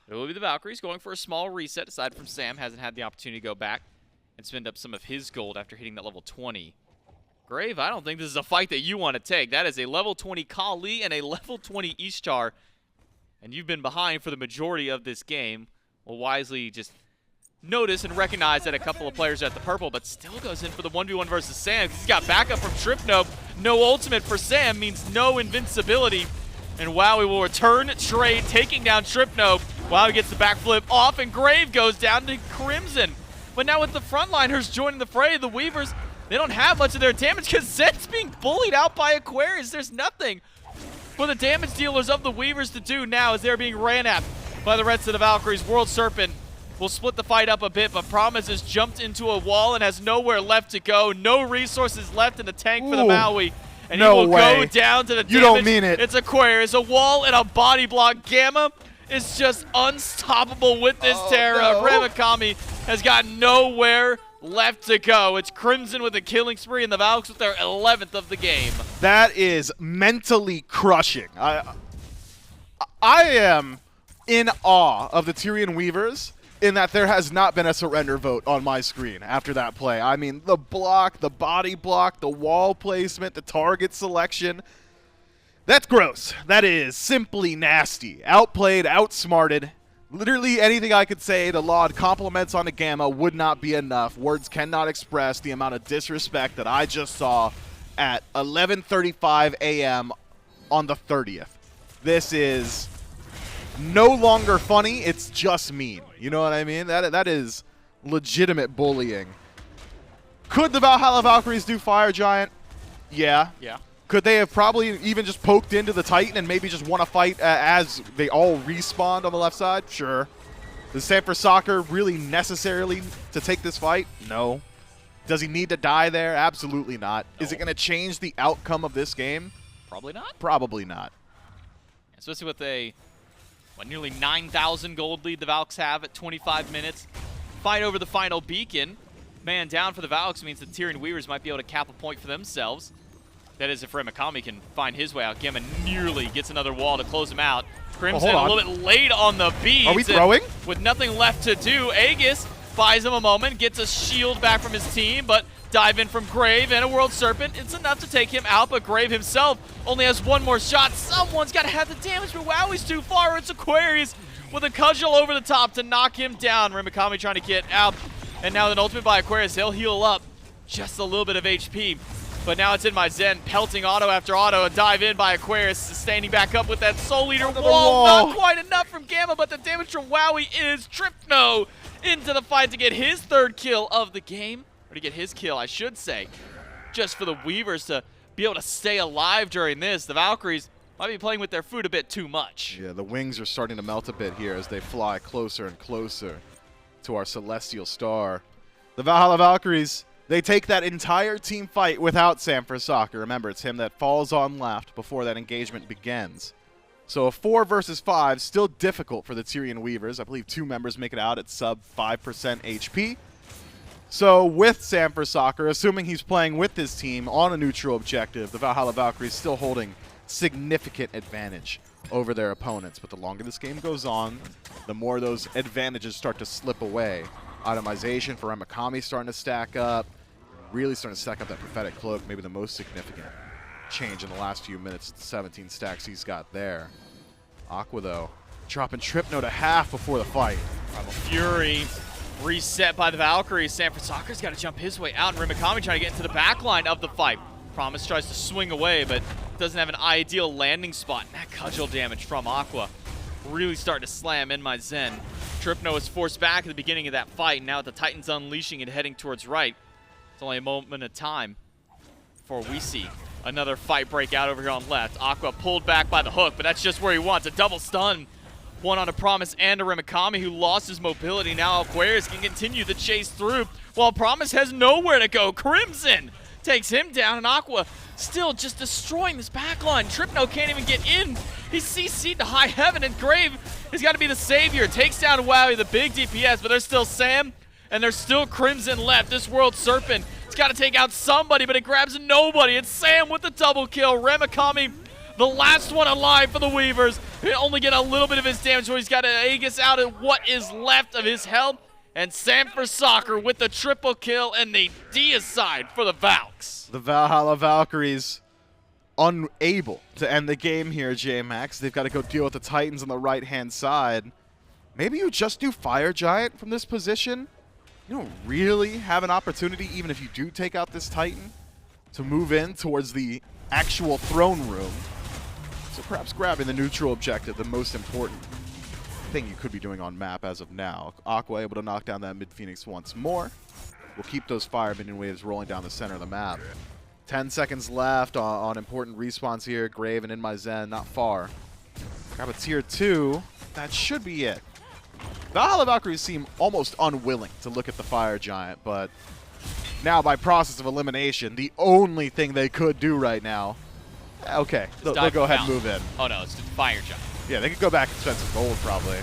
It will be the Valkyries going for a small reset, aside from Sam. Hasn't had the opportunity to go back and spend up some of his gold after hitting that level 20. Grave, I don't think this is a fight that you want to take. That is a level 20 Kali and a level 20 Ishtar. And you've been behind for the majority of this game. Will wisely just notice and recognize that a couple of players are at the purple, but still goes in for the 1v1 versus Sam. He's got backup from Trypno. No ultimate for Sam means no invincibility. And Wowy will return trade, taking down Trypno. Wowy gets the backflip off, and Grave goes down to Crimson. But now with the frontliners joining the fray, the Weavers, they don't have much of their damage because Zen's being bullied out by Aquarius. There's nothing for the damage dealers of the Weavers to do now as they're being ran at by the rest of the Valkyries. World Serpent will split the fight up a bit, but Promise has jumped into a wall and has nowhere left to go. No resources left in the tank for the Maui. And he will go down to the damage. You don't mean it. It's Aquarius. A wall and a body block. Gamma is just unstoppable with this Terra. No. Remakami has got nowhere left to go. It's Crimson with a killing spree and the Valks with their 11th of the game. That is mentally crushing. I am in awe of the Tyrian Weavers in that there has not been a surrender vote on my screen after that play. I mean, the block, the body block, the wall placement, the target selection. That's gross. That is simply nasty. Outplayed, outsmarted. Literally anything I could say, the Laud compliments on the Gamma would not be enough. Words cannot express the amount of disrespect that I just saw at 11:35 a.m. on the 30th. This is no longer funny, it's just mean. You know what I mean? That is legitimate bullying. Could the Valhalla Valkyries do Fire Giant? Yeah. Yeah. Could they have probably even just poked into the Titan and maybe just won a fight as they all respawned on the left side? Sure. Is SMITE really necessarily to take this fight? No. Does he need to die there? Absolutely not. No. Is it going to change the outcome of this game? Probably not. Probably not. Especially with a nearly 9,000 gold lead the Valks have at 25 minutes. Fight over the final beacon. Man down for the Valks means the Tyrian Weavers might be able to cap a point for themselves. That is if Remakami can find his way out. Gamma nearly gets another wall to close him out. Crimson a little bit late on the beats. Are we throwing? With nothing left to do, Aegis buys him a moment, gets a shield back from his team, but dive in from Grave and a World Serpent. It's enough to take him out, but Grave himself only has one more shot. Someone's got to have the damage, but Wowy's too far. It's Aquarius with a cudgel over the top to knock him down. Remakami trying to get out, and now an ultimate by Aquarius. He'll heal up just a little bit of HP. But now it's InMyZen, pelting auto after auto. A dive in by Aquarius, standing back up with that Soul Eater wall. Not quite enough from Gamma, but the damage from Wowy is Trypno into the fight to get his third kill of the game. Or to get his kill, I should say. Just for the Weavers to be able to stay alive during this. The Valkyries might be playing with their food a bit too much. Yeah, the wings are starting to melt a bit here as they fly closer and closer to our celestial star. The Valhalla Valkyries, they take that entire team fight without SMITE. Remember, it's him that falls on left before that engagement begins. So a 4 versus 5, still difficult for the Tyrian Weavers. I believe 2 members make it out at sub 5% HP. So with SMITE, assuming he's playing with his team on a neutral objective, the Valhalla Valkyries still holding significant advantage over their opponents. But the longer this game goes on, the more those advantages start to slip away. Itemization for Remakami starting to stack up. Really starting to stack up that Prophetic Cloak, maybe the most significant change in the last few minutes. 17 stacks he's got there. Aqua, though, dropping Trypno to half before the fight. Primal Fury reset by the Valkyries. SMITE's got to jump his way out, and Remakami trying to get into the back line of the fight. Promise tries to swing away, but doesn't have an ideal landing spot. And that cudgel damage from Aqua really starting to slam InMyZen. Trypno is forced back at the beginning of that fight, and now the Titan's unleashing and heading towards right. It's only a moment of time before we see another fight break out over here on left. Aqua pulled back by the hook, but that's just where he wants. A double stun. One on a Promise and a Remakami who lost his mobility. Now Aquarius can continue the chase through while Promise has nowhere to go. Crimson takes him down, and Aqua still just destroying this backline. Trypno can't even get in. He's CC'd to high heaven, and Grave has got to be the savior. Takes down Wowy, the big DPS, but there's still Sam, and there's still Crimson left. This World Serpent, it's got to take out somebody, but it grabs nobody. It's Sam with the double kill. Remakami, the last one alive for the Weavers. He'll only get a little bit of his damage, so he's got to Aegis out at what is left of his health. And SMITE with the triple kill and the deicide for the Valks. The Valhalla Valkyries unable to end the game here, J-Max. They've got to go deal with the Titans on the right-hand side. Maybe you just do Fire Giant from this position. You don't really have an opportunity, even if you do take out this Titan, to move in towards the actual throne room. So perhaps grabbing the neutral objective, the most important thing you could be doing on map as of now. Aqua able to knock down that mid-Phoenix once more. We'll keep those fire minion waves rolling down the center of the map. 10 seconds left on important respawns here. Grave and InMyZen not far. Grab a tier 2. That should be it. Valhalla Valkyries seem almost unwilling to look at the Fire Giant, but now by process of elimination, the only thing they could do right now, okay, they'll go ahead and move in. Oh no, it's just Fire Giant. Yeah, they could go back and spend some gold probably.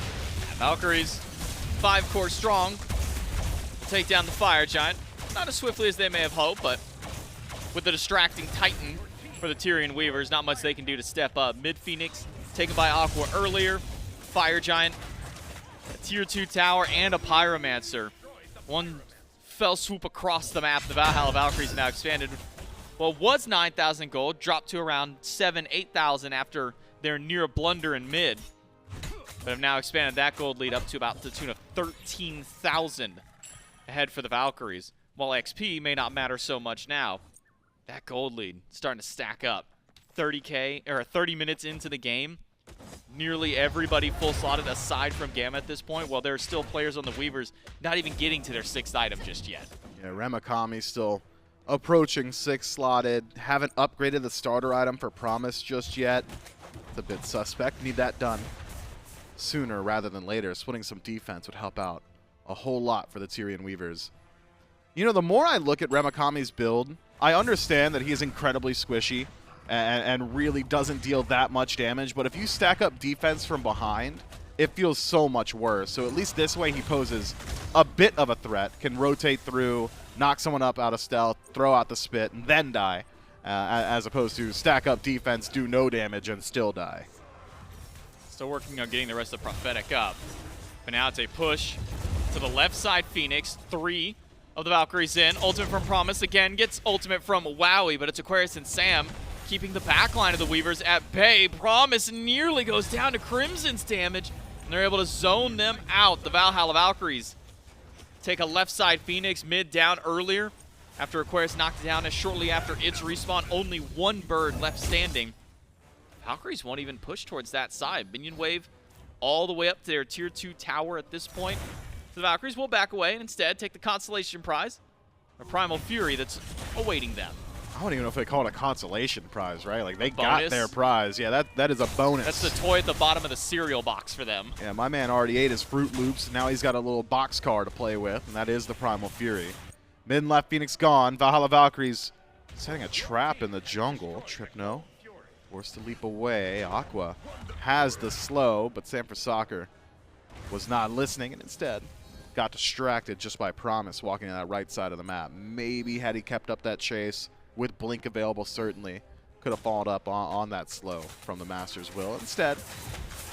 Valkyries, 5 core strong, take down the Fire Giant. Not as swiftly as they may have hoped, but with the distracting Titan for the Tyrian Weavers, not much they can do to step up. Mid-Phoenix taken by Aqua earlier. Fire Giant, a tier 2 tower, and a Pyromancer. One fell swoop across the map. The Valhalla Valkyries now expanded. Well, it was 9,000 gold, dropped to around 8,000 after their near blunder in mid. But have now expanded that gold lead up to about the tune of 13,000 ahead for the Valkyries. While XP may not matter so much now, that gold lead starting to stack up. 30 minutes into the game, nearly everybody full slotted aside from Gamma at this point, while there are still players on the Weavers not even getting to their 6th item just yet. Yeah, Remakami still approaching 6 slotted. Haven't upgraded the starter item for Promise just yet. It's a bit suspect. Need that done sooner rather than later. Splitting some defense would help out a whole lot for the Tyrian Weavers. You know, the more I look at Remakami's build, I understand that he is incredibly squishy and really doesn't deal that much damage, but if you stack up defense from behind, it feels so much worse. So at least this way he poses a bit of a threat, can rotate through, knock someone up out of stealth, throw out the spit, and then die, as opposed to stack up defense, do no damage, and still die. Still working on getting the rest of the Prophetic up. But now it's a push to the left side. Phoenix, 3 of the Valkyries in. Ultimate from Promise again, gets ultimate from Wowy, but it's Aquarius and Sam keeping the backline of the Weavers at bay. Promise nearly goes down to Crimson's damage, and they're able to zone them out. The Valhalla Valkyries take a left side Phoenix mid down earlier after Aquarius knocked it down, as shortly after its respawn, only 1 bird left standing. Valkyries won't even push towards that side. Minion wave all the way up to their tier 2 tower at this point. So the Valkyries will back away and instead take the Constellation prize, a Primal Fury that's awaiting them. I don't even know if they call it a consolation prize, right? Like, they Bonus. got their prize. Yeah, that is a bonus. That's the toy at the bottom of the cereal box for them. Yeah, my man already ate his Fruit Loops. Now he's got a little box car to play with, and that is the Primal Fury. Mid and left Phoenix gone. Valhalla Valkyries setting a trap in the jungle. Trypno forced to leap away. Aqua has the slow, but Sanford was not listening and instead got distracted just by Promise walking on that right side of the map. Maybe had he kept up that chase with Blink available, certainly could have followed up on that slow from the Master's Will. Instead,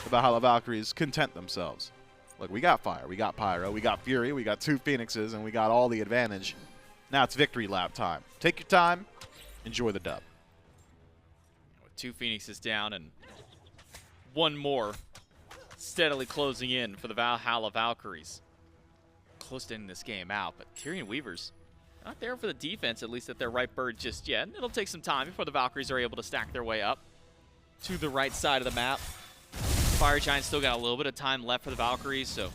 the Valhalla Valkyries content themselves. Look, we got Fire, we got Pyro, we got Fury, we got 2 Phoenixes, and we got all the advantage. Now it's victory lap time. Take your time, enjoy the dub. With 2 Phoenixes down and 1 more steadily closing in for the Valhalla Valkyries. Close to ending this game out, but Tyrian Weavers not there for the defense, at least at their right bird just yet. It'll take some time before the Valkyries are able to stack their way up to the right side of the map. Fire Giant still got a little bit of time left for the Valkyries, so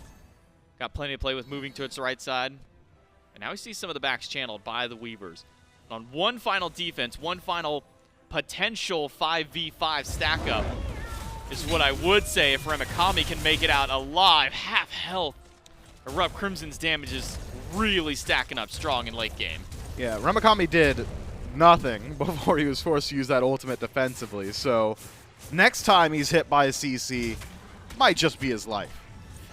got plenty to play with moving towards the right side. And now we see some of the backs channeled by the Weavers. On one final defense, one final potential 5v5 stack up is what I would say if Remakami can make it out alive. Half health. ErupTCrimson's damage is really stacking up strong in late game. Yeah, Remakami did nothing before he was forced to use that ultimate defensively, so next time he's hit by a CC, might just be his life.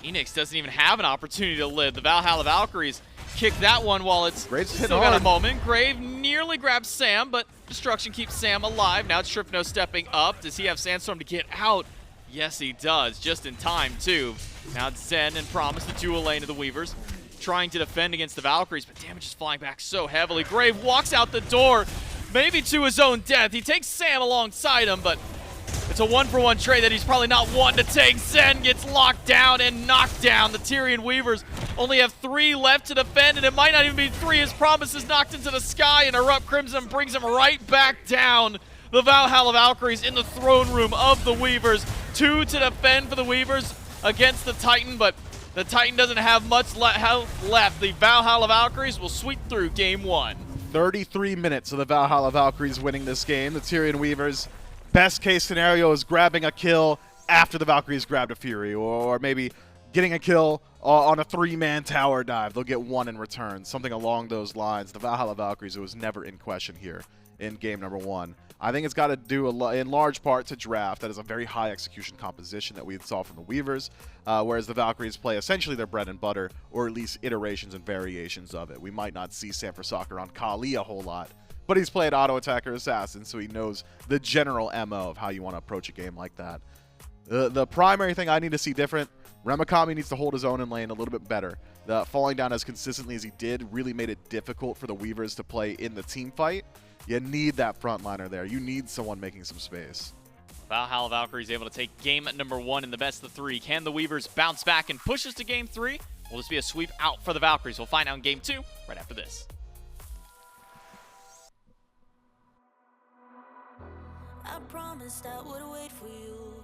Phoenix doesn't even have an opportunity to live. The Valhalla Valkyries kick that one while it's Graves still got a moment. Grave nearly grabs Sam, but Destruction keeps Sam alive. Now it's Trypno stepping up. Does he have Sandstorm to get out? Yes, he does, just in time, too. Now it's Zen and Promise, the dual lane of the Weavers, trying to defend against the Valkyries, but damage is flying back so heavily. Grave walks out the door, maybe to his own death. He takes Sam alongside him, but it's a 1-for-1 trade that he's probably not wanting to take. Zen gets locked down and knocked down. The Tyrian Weavers only have 3 left to defend, and it might not even be 3. His Promise is knocked into the sky, and ErupTCrimson brings him right back down. The Valhalla Valkyries in the throne room of the Weavers. 2 to defend for the Weavers against the Titan, but the Titan doesn't have much health left. The Valhalla Valkyries will sweep through game 1. 33 minutes of the Valhalla Valkyries winning this game. The Tyrian Weavers, best case scenario, is grabbing a kill after the Valkyries grabbed a Fury, or maybe getting a kill on a 3-man tower dive. They'll get 1 in return, something along those lines. The Valhalla Valkyries, it was never in question here in game number 1. I think it's got to do in large part to draft. That is a very high execution composition that we saw from the Weavers, whereas the Valkyries play essentially their bread and butter, or at least iterations and variations of it. We might not see Sanford on Kali a whole lot, but he's played auto attacker assassin, so he knows the general MO of how you want to approach a game like that. The primary thing I need to see different, Remakami needs to hold his own in lane a little bit better. Falling down as consistently as he did really made it difficult for the Weavers to play in the team fight. You need that frontliner there. You need someone making some space. Valhalla Valkyries able to take game number 1 in the best of 3. Can the Weavers bounce back and push us to game 3? Will this be a sweep out for the Valkyries? We'll find out in game 2 right after this. I promised I would wait for you,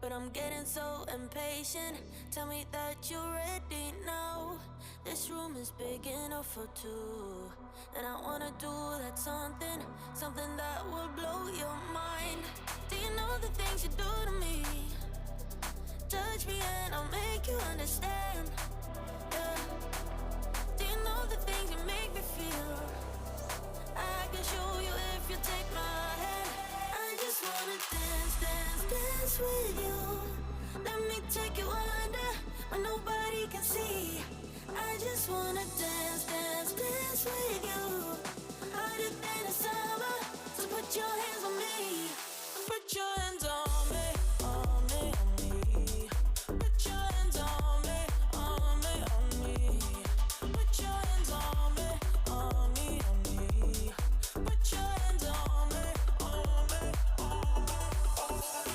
but I'm I'm getting so impatient. Tell me that you're ready now. This room is big enough for two, and I wanna do that something, something that will blow your mind. Do you know the things you do to me? Touch me and I'll make you understand. Yeah. Do you know the things you make me feel? I can show you if you take my hand. I just wanna dance, dance, dance with you. Let me take you under where nobody can see. I just wanna dance, dance, dance with you. Harder than the summer, so put your hands on me. Put your hands on me, on me, on me. Put your hands on me, on me, on me. Put your hands on me, on me, on me. Put your hands on me, on me, on me, on me.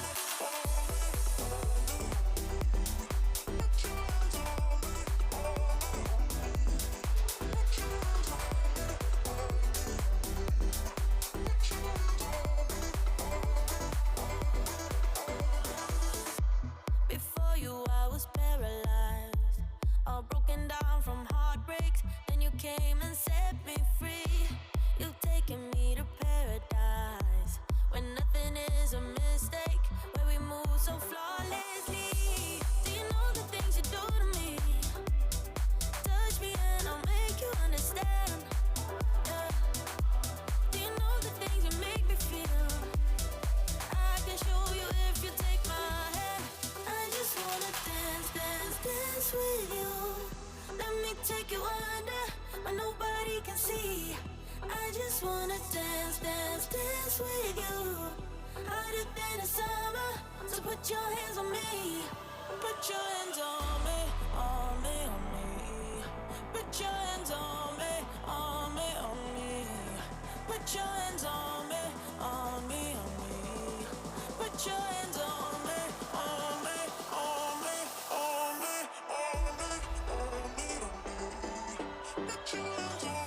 Before you, I was paralyzed, all broken down from heartbreaks. Then you came and set me free. You've taken me to paradise, where nothing is a mistake, where we move so flawlessly. Do you know the things you do to me? Touch me and I'll make you understand. Yeah. Do you know the things you make me feel? I can show you if you take my hand. I just wanna dance, dance, dance with you. Let me take you under where nobody can see. I just wanna dance, dance, dance with you. Harder than the summer, so put your hands on me. Put your hands on me, on me, on me. Put your hands on me, on me, on me. Put your hands on me, on me, on me. Put your hands on me, on me, on me, on me, on me, on me, on me. Put your hands on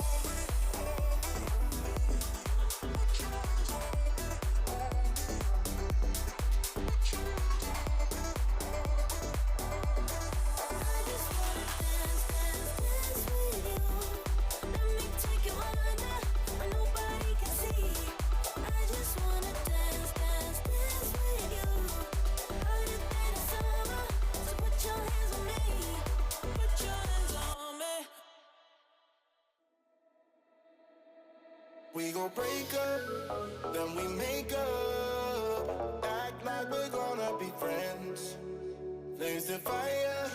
me. We gon' break up, then we make up. Act like we're gonna be friends. Flames to fire,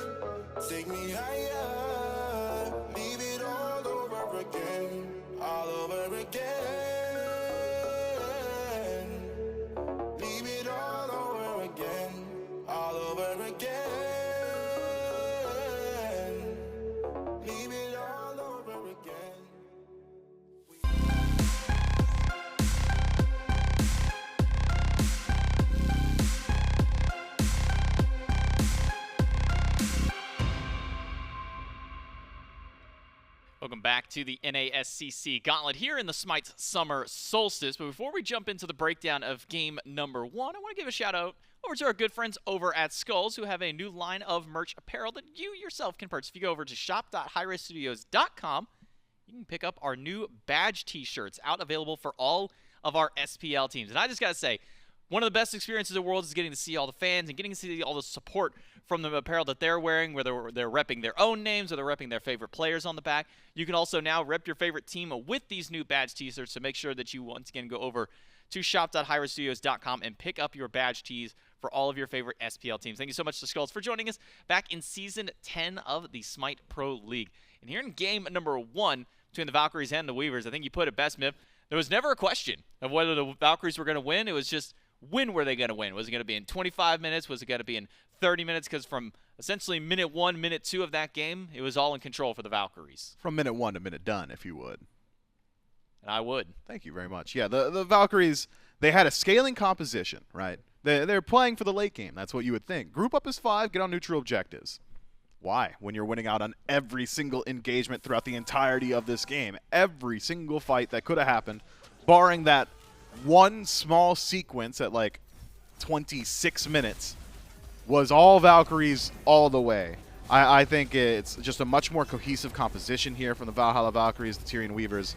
take me higher. Leave it all over again, all over again. Leave it all over again, all over again. Leave it all over again. Welcome back to the NASCC Gauntlet here in the SMITE Summer Solstice. But before we jump into the breakdown of game number one, I want to give a shout out over to our good friends over at Skulls, who have a new line of merch apparel that you yourself can purchase. If you go over to shop.hi-rezstudios.com, you can pick up our new badge t-shirts out available for all of our SPL teams. And I just got to say, one of the best experiences in the world is getting to see all the fans and getting to see all the support from the apparel that they're wearing, whether they're repping their own names or they're repping their favorite players on the back. You can also now rep your favorite team with these new badge t-shirts, so make sure that you once again go over to shop.hi-rezstudios.com and pick up your badge tees for all of your favorite SPL teams. Thank you so much to Skulls for joining us back in Season 10 of the SMITE Pro League. And here in game number one between the Valkyries and the Weavers, I think you put it best, Miv. There was never a question of whether the Valkyries were going to win. It was just, when were they going to win? Was it going to be in 25 minutes? Was it going to be in 30 minutes? Because from essentially minute 1, minute 2 of that game, it was all in control for the Valkyries. From minute 1 to minute done, if you would. And I would. Thank you very much. Yeah, the Valkyries, they had a scaling composition, right? They're playing for the late game. That's what you would think. Group up as 5, get on neutral objectives. Why? When you're winning out on every single engagement throughout the entirety of this game. Every single fight that could have happened, barring that one small sequence at like 26 minutes was all Valkyries all the way. I think it's just a much more cohesive composition here from the Valhalla Valkyries, the Tyrian Weavers.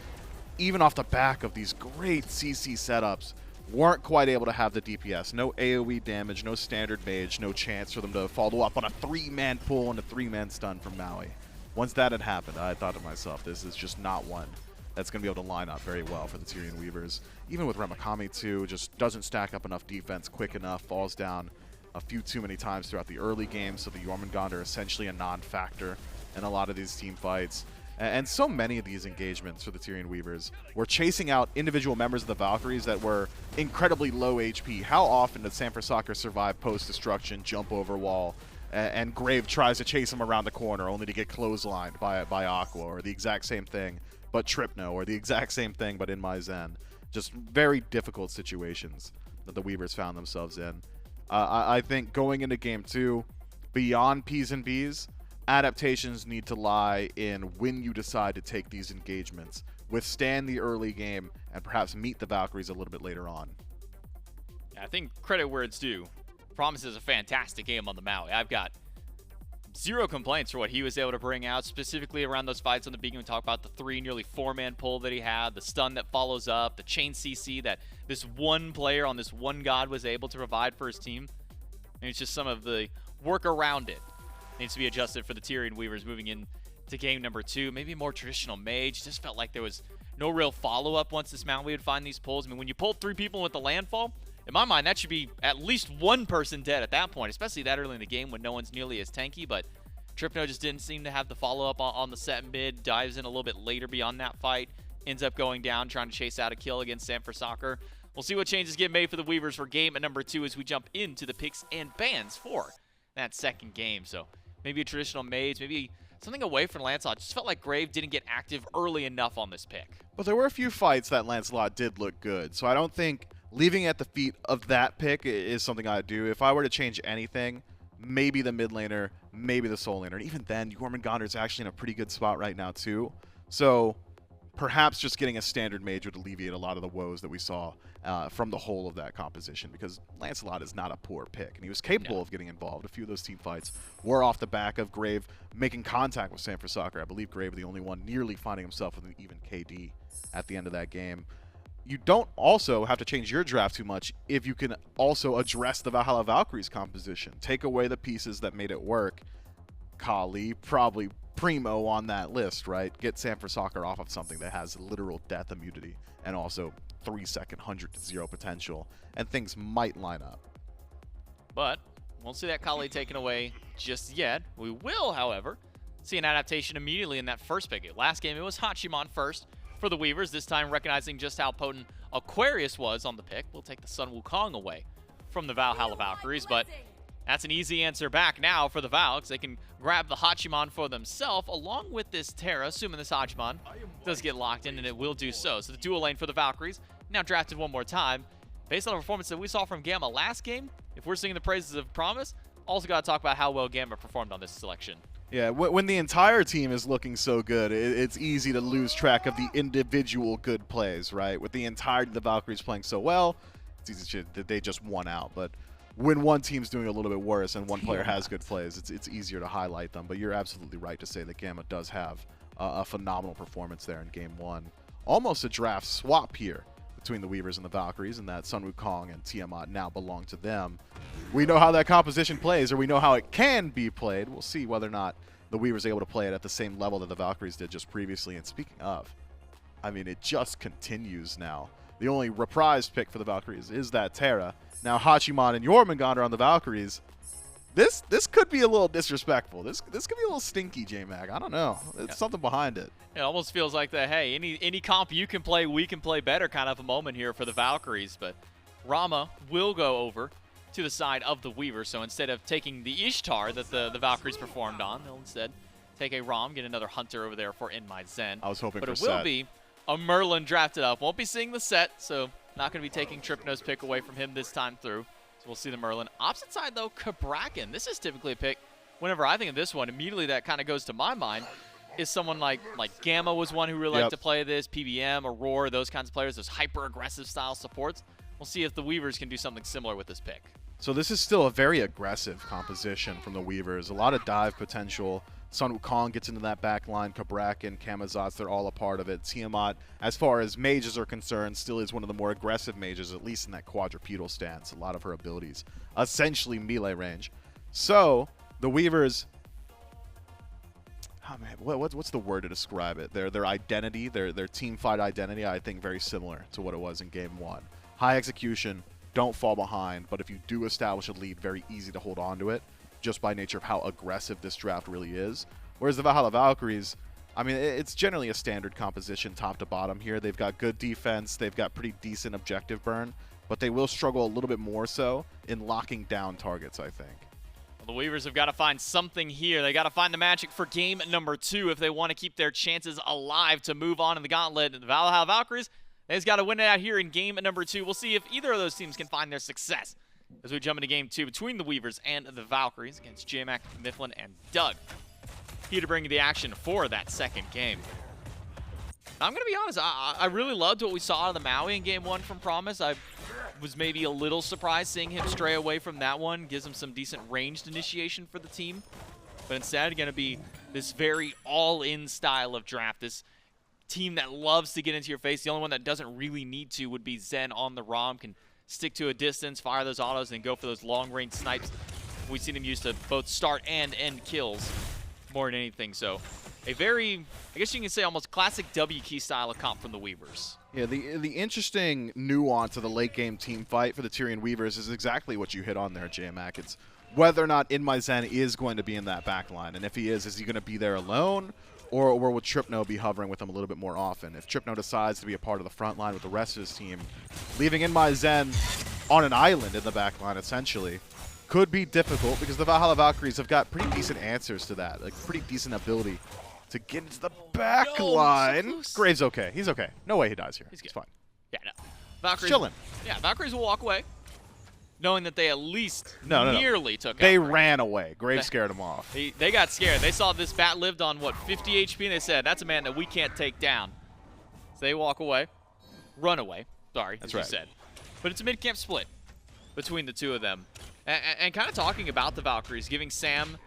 Even off the back of these great CC setups, weren't quite able to have the DPS. No AoE damage, no standard mage, no chance for them to follow up on a 3-man pull and a 3-man stun from Maui. Once that had happened, I thought to myself, this is just not one that's going to be able to line up very well for the Tyrian Weavers. Even with Remakami too, just doesn't stack up enough defense quick enough, falls down a few too many times throughout the early game, so the Jormungandr are essentially a non-factor in a lot of these team fights. And so many of these engagements for the Tyrian Weavers were chasing out individual members of the Valkyries that were incredibly low HP. How often did Sanfrec'soccer survive post-destruction, jump over wall, and Grave tries to chase him around the corner only to get clotheslined by Aqua, or the exact same thing but Trypno, or the exact same thing but InMyZen. Just very difficult situations that the Weavers found themselves in. I think going into Game 2, beyond P's and B's, adaptations need to lie in when you decide to take these engagements, withstand the early game, and perhaps meet the Valkyries a little bit later on. I think credit where it's due. Promises a fantastic game on the Maui. I've got zero complaints for what he was able to bring out, specifically around those fights on the beginning. We talk about the 3 nearly 4-man pull that he had, the stun that follows up, the chain CC that this one player on this one god was able to provide for his team. And it's just some of the work around it needs to be adjusted for the Tyrian Weavers moving into game number 2. Maybe a more traditional mage. Just felt like there was no real follow-up once this Maui would find these pulls. I mean, when you pulled 3 people with the landfall, in my mind, that should be at least 1 person dead at that point, especially that early in the game when no one's nearly as tanky. But Trypno just didn't seem to have the follow-up on the set mid, dives in a little bit later beyond that fight, ends up going down, trying to chase out a kill against Sanfrec'soccer. We'll see what changes get made for the Weavers for game number 2 as we jump into the picks and bans for that second game. So maybe a traditional mage, maybe something away from Lancelot. Just felt like Grave didn't get active early enough on this pick. But there were a few fights that Lancelot did look good, so I don't think leaving at the feet of that pick is something I'd do. If I were to change anything, maybe the mid laner, maybe the soul laner. And even then, Jormungandr is actually in a pretty good spot right now too. So perhaps just getting a standard mage would alleviate a lot of the woes that we saw from the whole of that composition, because Lancelot is not a poor pick, and he was capable of getting involved. A few of those team fights were off the back of Grave making contact with Sanfrec'soccer. I believe Grave the only one nearly finding himself with an even KD at the end of that game. You don't also have to change your draft too much if you can also address the Valhalla Valkyries composition. Take away the pieces that made it work. Kali, probably primo on that list, right? Get Sanfrec'soccer off of something that has literal death immunity and also 3-second 100 to 0 potential, and things might line up. But won't see that Kali taken away just yet. We will, however, see an adaptation immediately in that first pick. Last game, it was Hachiman first for the Weavers, this time recognizing just how potent Aquarius was on the pick. We'll take the Sun Wukong away from the Valhalla Valkyries, but that's an easy answer back now for the Valks. They can grab the Hachiman for themselves, along with this Terra, assuming this Hachiman does get locked in, and it will do so. So the dual lane for the Valkyries, now drafted one more time. Based on the performance that we saw from Gamma last game, if we're singing the praises of Promise, also got to talk about how well Gamma performed on this selection. Yeah, when the entire team is looking so good, it's easy to lose track of the individual good plays, right? With the entirety of the Valkyries playing so well, it's easy that they just won out. But when one team's doing a little bit worse and one player has good plays, it's easier to highlight them. But you're absolutely right to say that Gamma does have a phenomenal performance there in Game 1. Almost a draft swap here between the Weavers and the Valkyries, and that Sun Wukong and Tiamat now belong to them. We know how that composition plays, or we know how it can be played. We'll see whether or not the Weavers are able to play it at the same level that the Valkyries did just previously. And speaking of, I mean, it just continues now. The only reprised pick for the Valkyries is that Terra. Now Hachiman and Jormungandr on the Valkyries. This could be a little disrespectful. This could be a little stinky, J-Mag. I don't know. There's something behind it. It almost feels like that, hey, any comp you can play, we can play better kind of a moment here for the Valkyries. But Rama will go over to the side of the Weavers. So instead of taking the Ishtar that the Valkyries performed on, they'll instead take a Rom, get another Hunter over there for InMyZen. I was hoping for But it set. will be a Merlin drafted up. Won't be seeing the set, so not going to be taking Trypno's pick away from him this time through. So we'll see the Merlin. Opposite side, though, Cabrakan. This is typically a pick. Whenever I think of this one, immediately that kind of goes to my mind is someone like Gamma was one who really liked to play this, PBM, Aurora, those kinds of players, those hyper-aggressive style supports. We'll see if the Weavers can do something similar with this pick. So this is still a very aggressive composition from the Weavers. A lot of dive potential. Sun Wukong gets into that back line. Cabrakan, Camazotz, they're all a part of it. Tiamat, as far as mages are concerned, still is one of the more aggressive mages, at least in that quadrupedal stance. A lot of her abilities, essentially melee range. So the Weavers, oh man, what's the word to describe it? Their identity, their team fight identity, I think very similar to what it was in Game 1. High execution, don't fall behind, but if you do establish a lead, very easy to hold on to it, just by nature of how aggressive this draft really is. Whereas the Valhalla Valkyries, I mean, it's generally a standard composition top to bottom here. They've got good defense, they've got pretty decent objective burn, but they will struggle a little bit more so in locking down targets, I think. Well, the Weavers have got to find something here. They got to find the magic for game number 2 if they want to keep their chances alive to move on in the Gauntlet. The Valhalla Valkyries, they just got to win it out here in game number 2. We'll see if either of those teams can find their success as we jump into game 2 between the Weavers and the Valkyries against J-Mac, Mifflin, and Doug. Here to bring you the action for that second game. I'm going to be honest, I really loved what we saw out of the Maui in game 1 from Promise. I was maybe a little surprised seeing him stray away from that one. Gives him some decent ranged initiation for the team. But instead, going to be this very all-in style of draft. This team that loves to get into your face. The only one that doesn't really need to would be Zen on the ROM. Can stick to a distance, fire those autos, and go for those long-range snipes we've seen him use to both start and end kills more than anything. So a very, I guess you can say, almost classic W key style of comp from the Weavers. Yeah, the interesting nuance of the late-game team fight for the Tyrian Weavers is exactly what you hit on there, J-Mac. It's whether or not InMyZen is going to be in that back line. And if he is he going to be there alone? Or will Trypno be hovering with him a little bit more often? If Trypno decides to be a part of the front line with the rest of his team, leaving InMyZen on an island in the back line, essentially, could be difficult because the Valhalla Valkyries have got pretty decent answers to that. Like, pretty decent ability to get into the back line. So Graves okay. He's okay. No way he dies here. He's good. It's fine. Yeah, no. Valkyries, Chilling. Yeah, Valkyries will walk away, knowing that they at least No. nearly took They out Graves. ran away. Graves scared him off. They got scared. They saw this bat lived on, what, 50 HP, and they said, that's a man that we can't take down. So they walk away. Run away. Sorry, That's as right. you said. But it's a mid-camp split between the two of them. And kind of talking about the Valkyries, giving Sam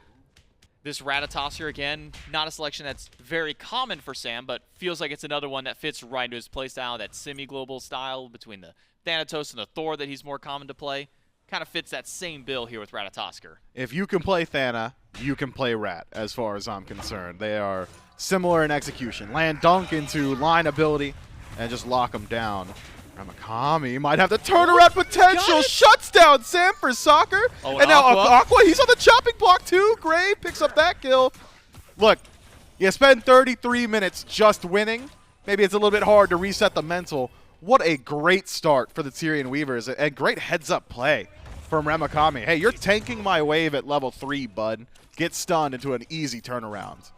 this Ratatoskr again, not a selection that's very common for Sam, but feels like it's another one that fits right into his playstyle, that semi-global style between the Thanatos and the Thor that he's more common to play. Kind of fits that same bill here with Ratatoskr. If you can play Thana, you can play Rat, as far as I'm concerned. They are similar in execution. Land dunk into line ability and just lock them down. Remakami might have the turnaround potential. Shuts down Sam for soccer. Oh, and now Aqua. he's on the chopping block too. Gray picks up that kill. Look, you spend 33 minutes just winning. Maybe it's a little bit hard to reset the mental. What a great start for the Tyrian Weavers. And great heads-up play from Remakami. Hey, you're tanking my wave at level 3, bud. Get stunned into an easy turnaround.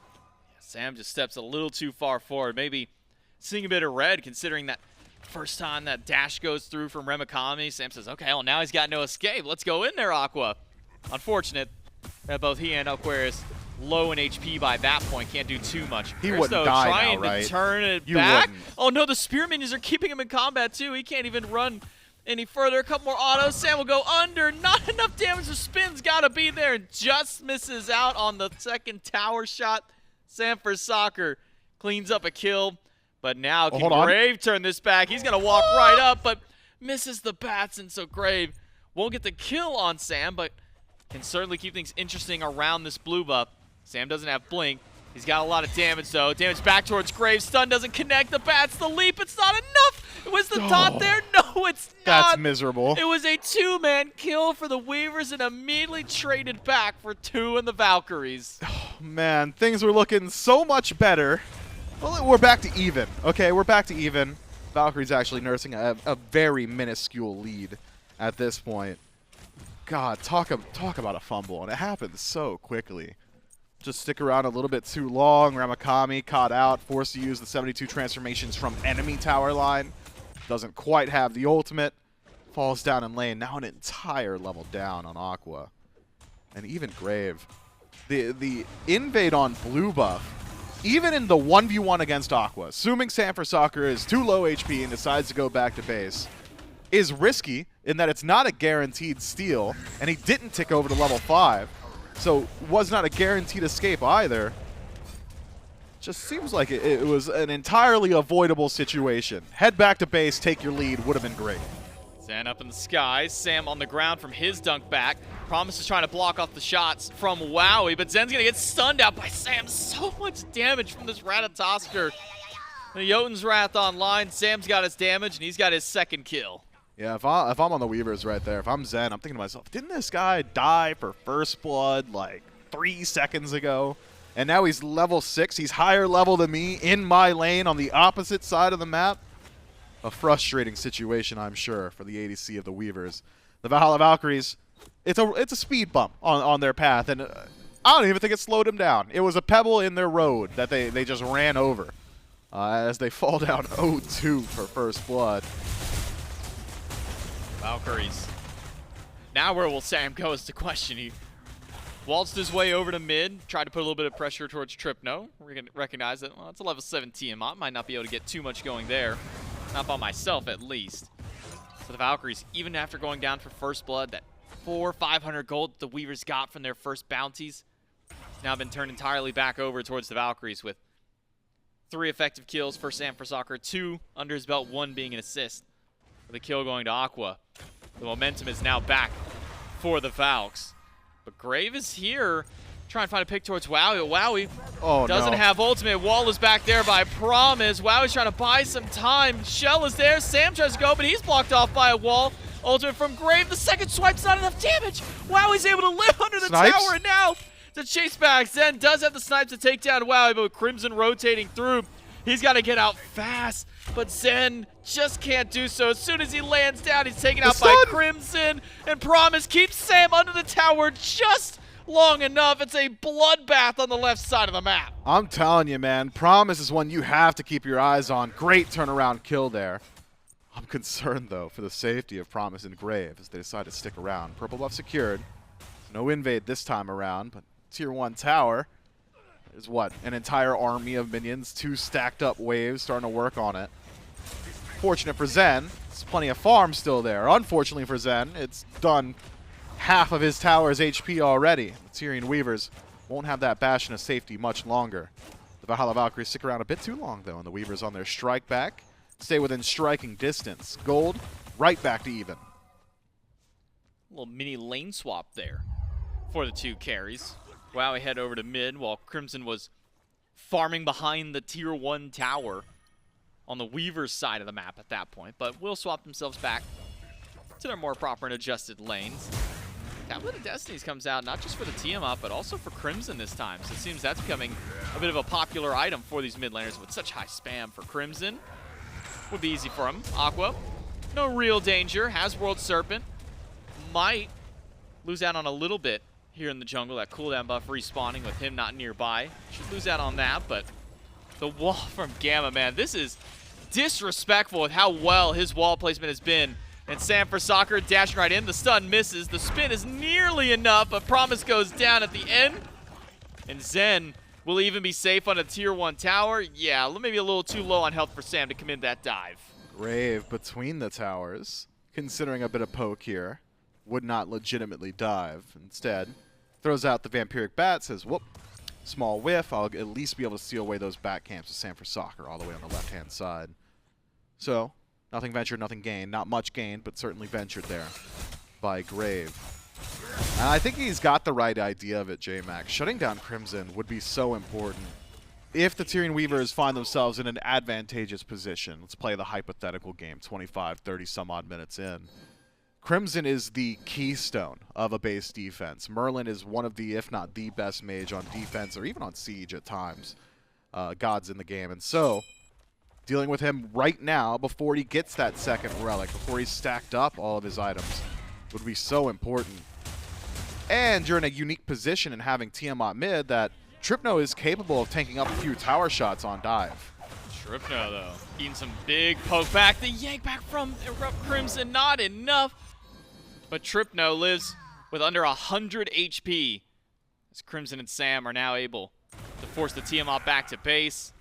Sam just steps a little too far forward. Maybe seeing a bit of red, considering that first time that dash goes through from Remakami. Sam says, okay, well, now he's got no escape. Let's go in there, Aqua. Unfortunate that both he and Aquarius low in HP by that point. Can't do too much. He Aquarius, wouldn't though, die trying now, right? to turn it You back. wouldn't. Oh, no, the spear minions are keeping him in combat, too. He can't even run any further. A couple more autos. Sam will go under. Not enough damage. The spin's got to be there. And just misses out on the second tower shot. Sam for soccer cleans up a kill. But now can Grave turn this back? He's going to walk right up, but misses the bats, and so Grave won't get the kill on Sam, but can certainly keep things interesting around this blue buff. Sam doesn't have Blink. He's got a lot of damage, though. Damage back towards Grave. Stun doesn't connect. The bats, the leap. It's not enough. Was the dot there? No, it's not. That's miserable. It was a two-man kill for the Weavers and immediately traded back for 2 in the Valkyries. Man, things were looking so much better. Well, we're back to even. Okay, we're back to even. Valkyrie's actually nursing a very minuscule lead at this point. God, talk about a fumble, and it happens so quickly. Just stick around a little bit too long. Remakami caught out, forced to use the 72 transformations from enemy tower line. Doesn't quite have the ultimate. Falls down in lane. Now an entire level down on Aqua. And even Grave. The invade on blue buff, even in the 1v1 against Aqua, assuming Sam for Soccer is too low HP and decides to go back to base, is risky in that it's not a guaranteed steal, and he didn't tick over to level 5, so was not a guaranteed escape either. Just seems like it was an entirely avoidable situation. Head back to base, take your lead, would have been great. Zen up in the skies, Sam on the ground from his dunk back. Promise is trying to block off the shots from Wowy, but Zen's gonna get stunned out by Sam. So much damage from this Ratatoskr. The Jotun's Wrath online, Sam's got his damage, and he's got his second kill. Yeah, if I'm on the Weavers right there, if I'm Zen, I'm thinking to myself, didn't this guy die for first blood like 3 seconds ago? And now he's level 6. He's higher level than me in my lane on the opposite side of the map. A frustrating situation, I'm sure, for the ADC of the Weavers. The Valhalla Valkyries, it's a speed bump on their path, and I don't even think it slowed them down. It was a pebble in their road that they just ran over as they fall down 0-2 for first blood. Valkyries. Now where will Sam go is the question. He waltzed his way over to mid, tried to put a little bit of pressure towards Trypno. We're going to recognize that, well, it's a level 7 Tiamat. Might not be able to get too much going there. Not by myself, at least. So the Valkyries, even after going down for first blood, that 400-500 gold the Weavers got from their first bounties, has now been turned entirely back over towards the Valkyries with 3 effective kills for Sam for Soccer, 2 under his belt, 1 being an assist. With a kill going to Aqua. The momentum is now back for the Valks. But Grave is here, trying to find a pick towards Wowy. Wowy doesn't have ultimate. Wall is back there by Promise. Wowie's trying to buy some time. Shell is there. Sam tries to go, but he's blocked off by a wall. Ultimate from Grave. The second swipe's not enough damage. Wowie's able to live under the tower, and now to chase back. Zen does have the snipes to take down Wowy, but with Crimson rotating through, he's got to get out fast. But Zen just can't do so. As soon as he lands down, he's taken out by Crimson. And Promise keeps Sam under the tower just long enough. It's a bloodbath on the left side of the map. I'm telling you, man, Promise is one you have to keep your eyes on. Great turnaround kill there. I'm concerned, though, for the safety of Promise and Grave as they decide to stick around. Purple buff secured. No invade this time around, but tier 1 tower is what? An entire army of minions, 2 stacked up waves starting to work on it. Fortunate for Zen, there's plenty of farm still there. Unfortunately for Zen, it's done half of his tower's HP already. The Tyrian Weavers won't have that bastion of safety much longer. The Valhalla Valkyries stick around a bit too long, though, and the Weavers on their strike back stay within striking distance. Gold, right back to even. A little mini lane swap there for the 2 carries. Wowy head over to mid while Crimson was farming behind the tier 1 tower on the Weaver's side of the map at that point, but will swap themselves back to their more proper and adjusted lanes. Tablet of Destinies comes out not just for the Tiamat, but also for Crimson this time, so it seems that's becoming a bit of a popular item for these mid laners with such high spam for Crimson. Would be easy for him. Aqua, no real danger, has World Serpent, might lose out on a little bit here in the jungle, that cooldown buff respawning with him not nearby. Should lose out on that, but the wall from Gamma, man, this is disrespectful with how well his wall placement has been. And Sam for Soccer dashing right in. The stun misses. The spin is nearly enough, but Promise goes down at the end. And Zen will even be safe on a tier 1 tower. Yeah, maybe a little too low on health for Sam to commit that dive. Grave between the towers, considering a bit of poke here, would not legitimately dive. Instead, throws out the Vampiric Bat, says, whoop, small whiff. I'll at least be able to steal away those bat camps of Sam for Soccer all the way on the left-hand side. So, nothing ventured, nothing gained. Not much gained, but certainly ventured there by Grave. And I think he's got the right idea of it, J-Max. Shutting down Crimson would be so important. If the Tyrian Weavers find themselves in an advantageous position, let's play the hypothetical game, 25, 30 some odd minutes in. Crimson is the keystone of a base defense. Merlin is one of the, if not the best mage on defense, or even on siege at times. Gods in the game. And so, dealing with him right now, before he gets that second relic, before he's stacked up all of his items, would be so important. And you're in a unique position in having Tiamat mid that Trypno is capable of tanking up a few tower shots on dive. Trypno, though, eating some big poke back. The yank back from ErupTCrimson, not enough. But Trypno lives with under 100 HP. As Crimson and Sam are now able to force the Tiamat back to base.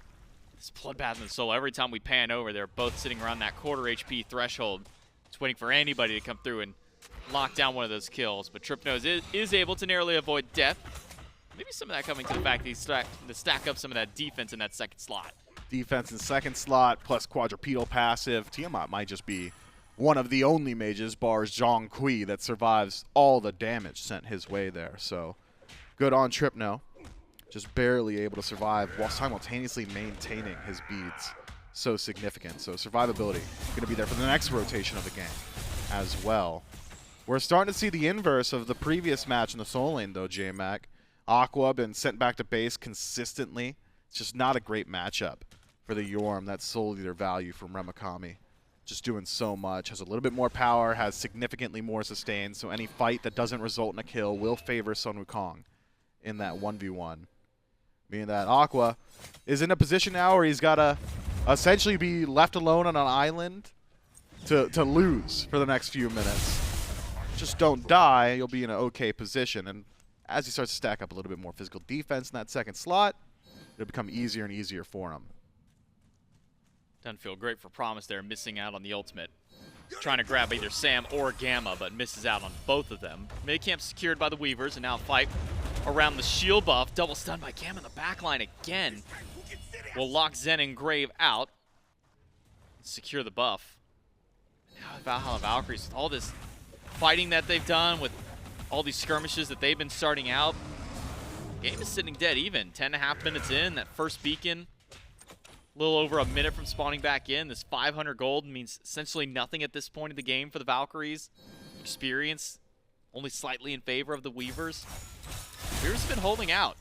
This bloodbath in the soul, every time we pan over, they're both sitting around that quarter HP threshold. Just waiting for anybody to come through and lock down one of those kills. But Trypno is able to narrowly avoid death. Maybe some of that coming to the fact that he's to stack up some of that defense in that second slot. Defense in second slot plus quadrupedal passive. Tiamat might just be one of the only mages, bars Zhong Kui, that survives all the damage sent his way there. So good on Trypno. Just barely able to survive while simultaneously maintaining his beads. So significant. So survivability going to be there for the next rotation of the game as well. We're starting to see the inverse of the previous match in the Soul lane, though, J-Mac. Aqua been sent back to base consistently. It's just not a great matchup for the Yorm. That's solely their value from Remakami. Just doing so much. Has a little bit more power, has significantly more sustain, so any fight that doesn't result in a kill will favor Sun Wukong in that 1v1. Meaning that Aqua is in a position now where he's got to essentially be left alone on an island to lose for the next few minutes. Just don't die, you'll be in an okay position. And as he starts to stack up a little bit more physical defense in that second slot, it'll become easier and easier for him. Doesn't feel great for Promise there, missing out on the ultimate. Trying to grab either Sam or Gamma, but misses out on both of them. Mid camp secured by the Weavers, and now fight around the shield buff. Double stun by Gamma in the backline again. Will lock Zen and Grave out. Secure the buff. Now Valhalla Valkyries, with all this fighting that they've done, with all these skirmishes that they've been starting out, game is sitting dead even. 10.5 minutes in, that first beacon, a little over a minute from spawning back in. This 500 gold means essentially nothing at this point of the game for the Valkyries. Experience only slightly in favor of the Weavers. Weavers have been holding out,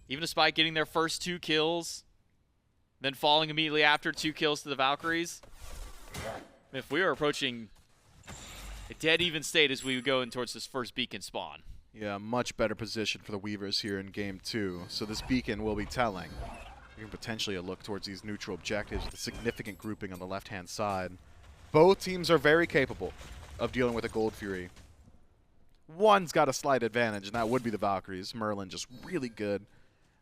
even despite getting their first 2 kills, then falling immediately after 2 kills to the Valkyries. If we were approaching a dead even state as we go in towards this first beacon spawn. Yeah, much better position for the Weavers here in game 2. So this beacon will be telling. We can potentially look towards these neutral objectives with a significant grouping on the left-hand side. Both teams are very capable of dealing with a Gold Fury. One's got a slight advantage, and that would be the Valkyries. Merlin just really good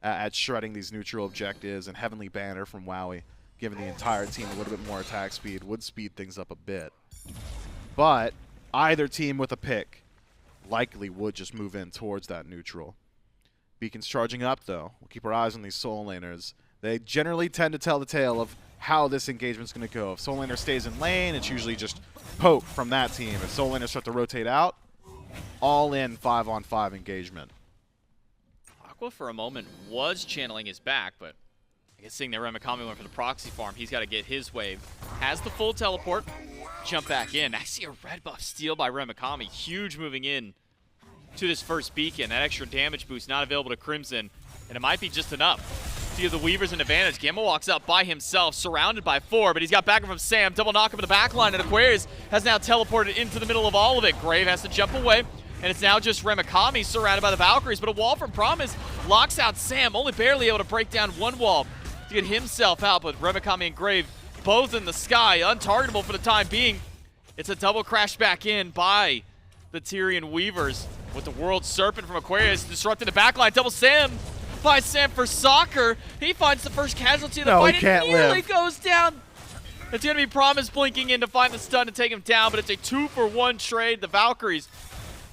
at shredding these neutral objectives, and Heavenly Banner from Wowy, giving the entire team a little bit more attack speed, would speed things up a bit. But either team with a pick likely would just move in towards that neutral. Beacon's charging up, though. We'll keep our eyes on these Soul laners. They generally tend to tell the tale of how this engagement's going to go. If Soul laner stays in lane, it's usually just poke from that team. If Soul laners start to rotate out, all in 5-on-5 engagement. Aqua for a moment was channeling his back, but I guess seeing that Remakami went for the proxy farm, he's got to get his wave. Has the full teleport, jump back in. I see a red buff steal by Remakami. Huge moving in to this first beacon. That extra damage boost not available to Crimson, and it might be just enough to give the Weavers an advantage. Gamma walks out by himself, surrounded by 4, but he's got backup from Sam. Double knock him in the back line, and Aquarius has now teleported into the middle of all of it. Grave has to jump away, and it's now just Remakami surrounded by the Valkyries, but a wall from Promise locks out Sam, only barely able to break down one wall to get himself out, but Remakami and Grave both in the sky, untargetable for the time being. It's a double crash back in by the Tyrian Weavers, with the World Serpent from Aquarius disrupting the backline. Double Sam finds Sam for soccer. He finds the first casualty of the fight. He can't and nearly live. goes down. It's going to be Promise blinking in to find the stun to take him down, but it's a 2-for-1 trade. The Valkyries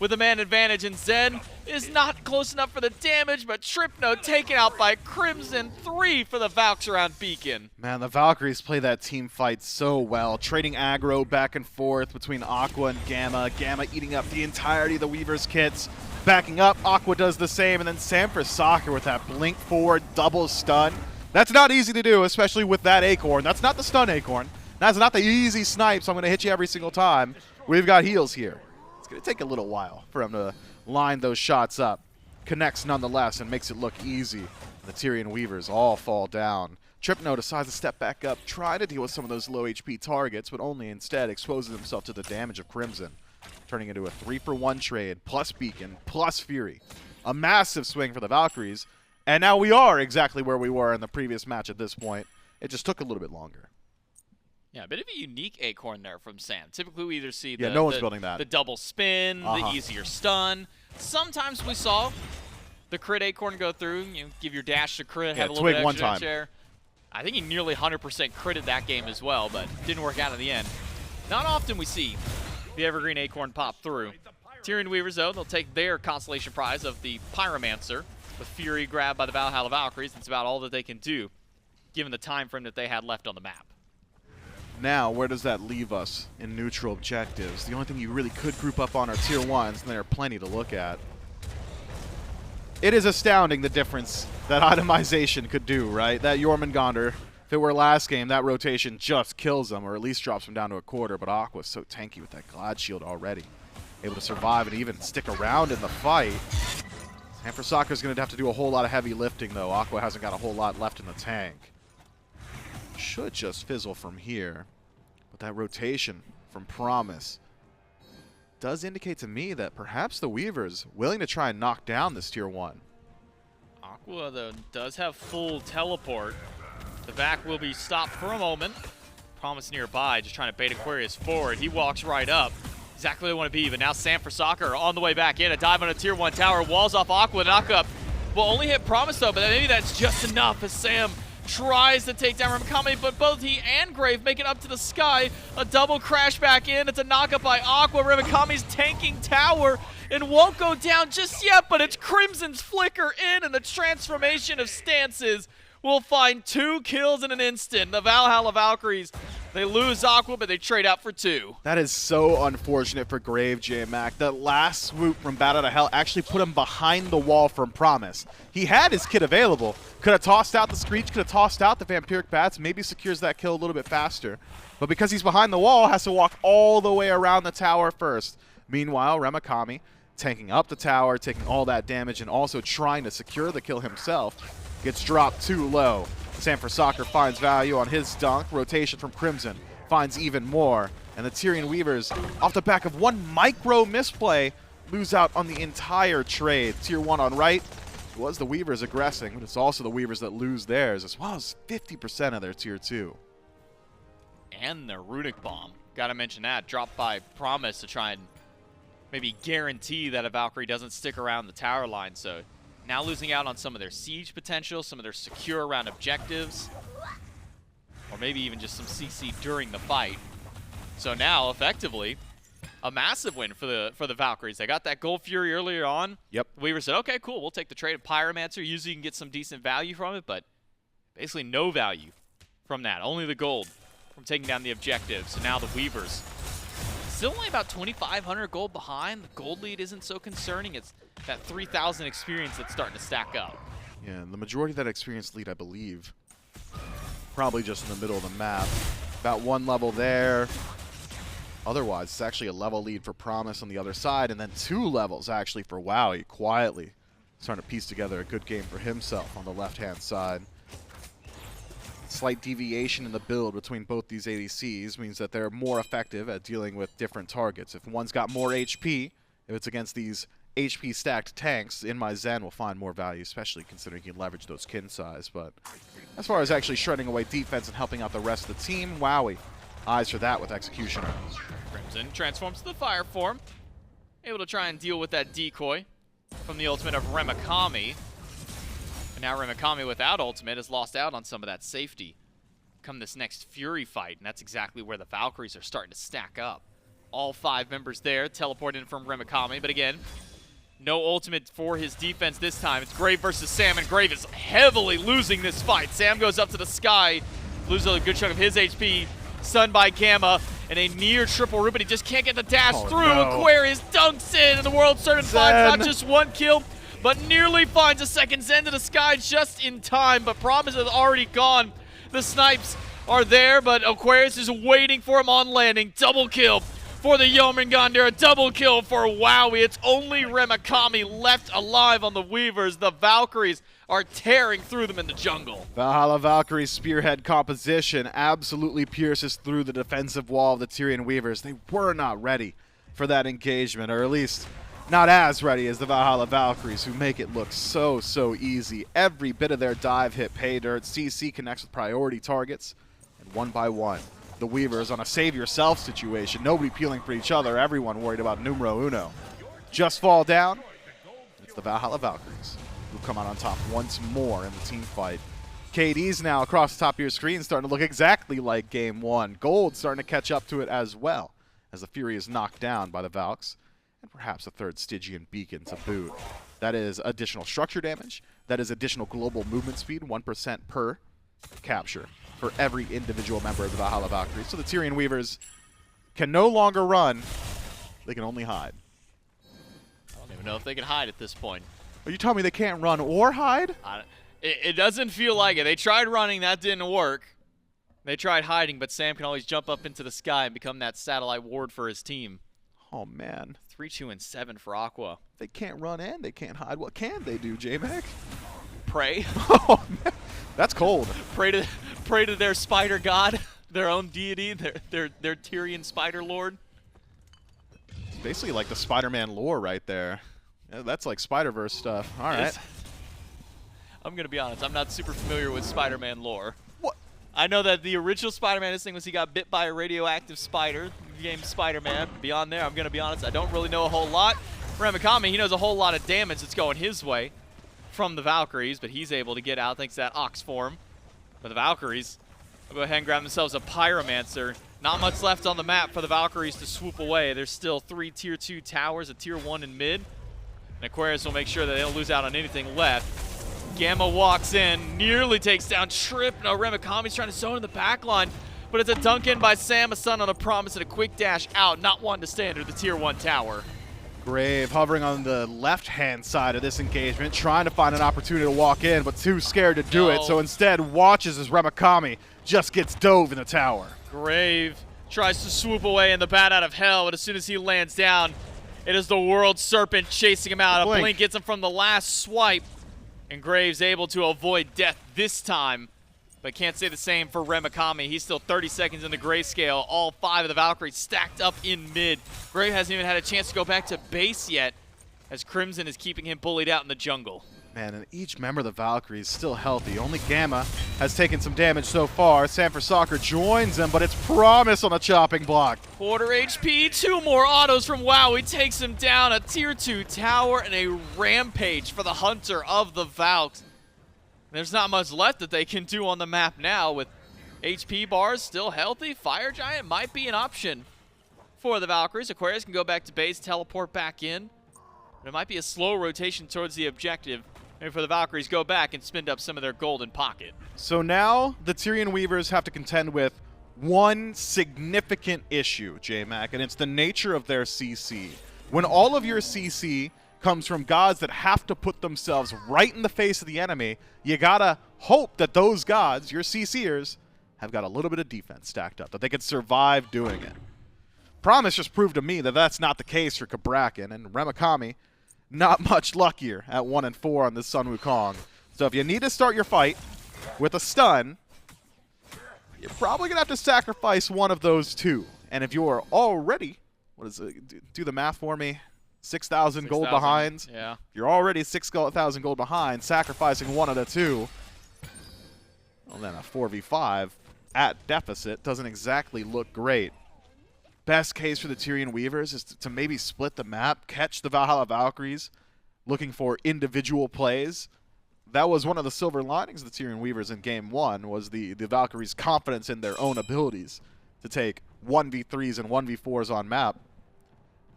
with a man advantage, and Zen is not close enough for the damage, but Trypno taken out by Crimson. 3 for the Valks around Beacon. Man, the Valkyries play that team fight so well, trading aggro back and forth between Aqua and Gamma. Gamma eating up the entirety of the Weavers' kits. Backing up, Aqua does the same, and then Sam for soccer with that blink forward double stun. That's not easy to do, especially with that Acorn. That's not the stun Acorn. That's not the easy snipe, so I'm going to hit you every single time. We've got heals here. It's going to take a little while for him to line those shots up. Connects nonetheless and makes it look easy. The Tyrian Weavers all fall down. Trypno decides to step back up, try to deal with some of those low HP targets, but only instead exposes himself to the damage of Crimson, turning into a 3-for-1 trade, plus Beacon, plus Fury. A massive swing for the Valkyries, and now we are exactly where we were in the previous match at this point. It just took a little bit longer. Yeah, a bit of a unique Acorn there from Sam. Typically, we either see the, no one's building that. The double spin, the easier stun. Sometimes we saw the crit Acorn go through. You know, give your dash to crit, have a little bit of extra share. I think he nearly 100% critted that game as well, but didn't work out in the end. Not often we see the Evergreen Acorn pop through. Tyrian Weavers, though, they'll take their consolation prize of the Pyromancer with Fury grabbed by the Valhalla Valkyries. That's about all that they can do, given the time frame that they had left on the map. Now, where does that leave us in neutral objectives? The only thing you really could group up on are tier 1s, and there are plenty to look at. It is astounding the difference that itemization could do, right? That Jormungandr, if it were last game, that rotation just kills them, or at least drops them down to a quarter, but Aqua's so tanky with that Glad Shield already. Able to survive and even stick around in the fight. Sanfrecocker's going to have to do a whole lot of heavy lifting, though. Aqua hasn't got a whole lot left in the tank. Should just fizzle from here. But that rotation from Promise does indicate to me that perhaps the Weavers willing to try and knock down this tier 1. Aqua, though, does have full teleport. The back will be stopped for a moment. Promise nearby, just trying to bait Aquarius forward. He walks right up. Exactly where they want to be, but now Sanfrecocker on the way back in. A dive on a tier 1 tower, walls off Aqua. Knock up will only hit Promise, though, but maybe that's just enough as Sam tries to take down Remakami, but both he and Grave make it up to the sky. A double crash back in. It's a knockup by Aqua. Remakami's tanking tower and won't go down just yet, but it's Crimson's flicker in, and the transformation of stances will find 2 kills in an instant. The Valhalla Valkyries, they lose Aqua, but they trade out for 2. That is so unfortunate for Grave, J-Mac. That last swoop from Bat Out of Hell actually put him behind the wall from Promise. He had his kit available. Could have tossed out the Screech, could have tossed out the Vampiric Bats, maybe secures that kill a little bit faster. But because he's behind the wall, has to walk all the way around the tower first. Meanwhile, Remakami tanking up the tower, taking all that damage, and also trying to secure the kill himself. Gets dropped too low. Sanfrecocker finds value on his dunk. Rotation from Crimson finds even more. And the Tyrian Weavers, off the back of one micro misplay, lose out on the entire trade. Tier 1 on right. It was the Weavers aggressing, but it's also the Weavers that lose theirs, as well as 50% of their Tier 2. And their Runic Bomb. Gotta mention that. Dropped by Promise to try and maybe guarantee that a Valkyrie doesn't stick around the tower line. So now losing out on some of their siege potential, some of their secure around objectives, or maybe even just some CC during the fight. So now, effectively, a massive win for the Valkyries. They got that Gold Fury earlier on. Yep. Weaver said, okay, cool, we'll take the trade of Pyromancer. Usually you can get some decent value from it, but basically no value from that. Only the gold from taking down the objective. So now the Weavers still only about 2,500 gold behind. The gold lead isn't so concerning. It's that 3,000 experience that's starting to stack up. Yeah, and the majority of that experience lead, I believe, probably just in the middle of the map. About 1 level there. Otherwise, it's actually a level lead for Promise on the other side, and then 2 levels actually for Wowy, quietly starting to piece together a good game for himself on the left-hand side. Slight deviation in the build between both these ADCs means that they're more effective at dealing with different targets. If one's got more HP, if it's against these HP stacked tanks, InMyZen will find more value, especially considering he can leverage those kin size. But as far as actually shredding away defense and helping out the rest of the team, Wowy eyes for that with Executioner. Crimson transforms to the fire form, able to try and deal with that decoy from the ultimate of Remakami. And now Remakami without ultimate has lost out on some of that safety come this next Fury fight, and that's exactly where the Valkyries are starting to stack up. All 5 members there, teleport in from Remakami, but again, no ultimate for his defense this time. It's Grave versus Sam, and Grave is heavily losing this fight. Sam goes up to the sky, loses a good chunk of his HP, stunned by Gamma, and a near triple root, but he just can't get the dash through. No. Aquarius dunks in, and the World Servant finds not just 1 kill, but nearly finds a second Zen to the sky just in time, but Promise is already gone. The snipes are there, but Aquarius is waiting for him on landing. Double kill for the Jormungandr, a double kill for Wowy. It's only Remakami left alive on the Weavers. The Valkyries are tearing through them in the jungle. Valhalla Valkyries' spearhead composition absolutely pierces through the defensive wall of the Tyrian Weavers. They were not ready for that engagement, or at least not as ready as the Valhalla Valkyries, who make it look so, so easy. Every bit of their dive hit pay dirt. CC connects with priority targets, and 1 by 1. The Weavers on a save yourself situation. Nobody peeling for each other. Everyone worried about numero uno. Just fall down. It's the Valhalla Valkyries who come out on top once more in the team fight. KDs now across the top of your screen starting to look exactly like Game 1. Gold starting to catch up to it as well, as the Fury is knocked down by the Valks, and perhaps a third Stygian beacon to boot. That is additional structure damage. That is additional global movement speed, 1% per capture for every individual member of the Valhalla Valkyries. So the Tyrian Weavers can no longer run. They can only hide. I don't even know if they can hide at this point. Are you telling me they can't run or hide? It doesn't feel like it. They tried running, that didn't work. They tried hiding, but Sam can always jump up into the sky and become that satellite ward for his team. Oh, man. 3-2-7 for Aqua. They can't run and they can't hide. What can they do, J-Mac? Pray. Oh, man. That's cold. Pray to their spider god, their own deity, their Tyrian spider lord. It's basically like the Spider-Man lore right there. Yeah, that's like Spider-Verse stuff. All right. I'm going to be honest. I'm not super familiar with Spider-Man lore. What? I know that the original Spider-Man, his thing was he got bit by a radioactive spider. The game Spider-Man. Beyond there, I'm going to be honest, I don't really know a whole lot. Remakami, he knows a whole lot of damage that's going his way from the Valkyries, but he's able to get out thanks to that Ox form. But the Valkyries will go ahead and grab themselves a Pyromancer. Not much left on the map for the Valkyries to swoop away. There's still 3 Tier 2 towers, a Tier 1 in mid. And Aquarius will make sure that they don't lose out on anything left. Gamma walks in, nearly takes down Trypno. Remakami's trying to zone in the back line, but it's a dunk in by Samuson on a promise and a quick dash out, not wanting to stay under the Tier 1 tower. Grave hovering on the left-hand side of this engagement, trying to find an opportunity to walk in, but too scared to do it, so instead watches as Remakami just gets dove in the tower. Grave tries to swoop away in the bat out of hell, but as soon as he lands down, it is the World Serpent chasing him out. A blink gets him from the last swipe, and Graves able to avoid death this time, but can't say the same for Remakami. He's still 30 seconds in the grayscale. All 5 of the Valkyries stacked up in mid. Grave hasn't even had a chance to go back to base yet, as Crimson is keeping him bullied out in the jungle. Man, and each member of the Valkyries still healthy. Only Gamma has taken some damage so far. Sanford Soccer joins him, but it's Promise on a chopping block. Quarter HP, 2 more autos from Wowy. Takes him down, a Tier 2 tower, and a rampage for the Hunter of the Valks. There's not much left that they can do on the map now with HP bars still healthy. Fire Giant might be an option for the Valkyries. Aquarius can go back to base, teleport back in. But it might be a slow rotation towards the objective. And for the Valkyries, go back and spend up some of their golden pocket. So now the Tyrian Weavers have to contend with one significant issue, J-Mac, and it's the nature of their CC. When all of your CC comes from gods that have to put themselves right in the face of the enemy, you gotta hope that those gods, your CCers, have got a little bit of defense stacked up, that they could survive doing it. Promise just proved to me that that's not the case for Cabrakan, and Remakami not much luckier at 1 and 4 on this Sun Wukong. So if you need to start your fight with a stun, you're probably going to have to sacrifice one of those 2. And if you're already, what is it, do the math for me, 6,000 gold behind. Yeah. You're already 6,000 gold behind, sacrificing one of the 2. Well, then a 4v5 at deficit doesn't exactly look great. Best case for the Tyrian Weavers is to maybe split the map, catch the Valhalla Valkyries, looking for individual plays. That was one of the silver linings of the Tyrian Weavers in Game 1, was the Valkyries' confidence in their own abilities to take 1v3s and 1v4s on map.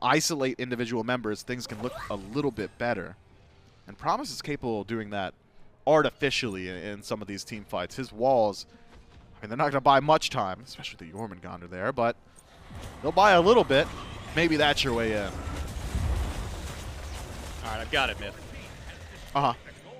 Isolate individual members, things can look a little bit better. And Promise is capable of doing that artificially in some of these team fights. His walls, I mean, they're not going to buy much time, especially the Jormungandr there, but they'll buy a little bit. Maybe that's your way in. All right, I've got it, Myth. Uh-huh.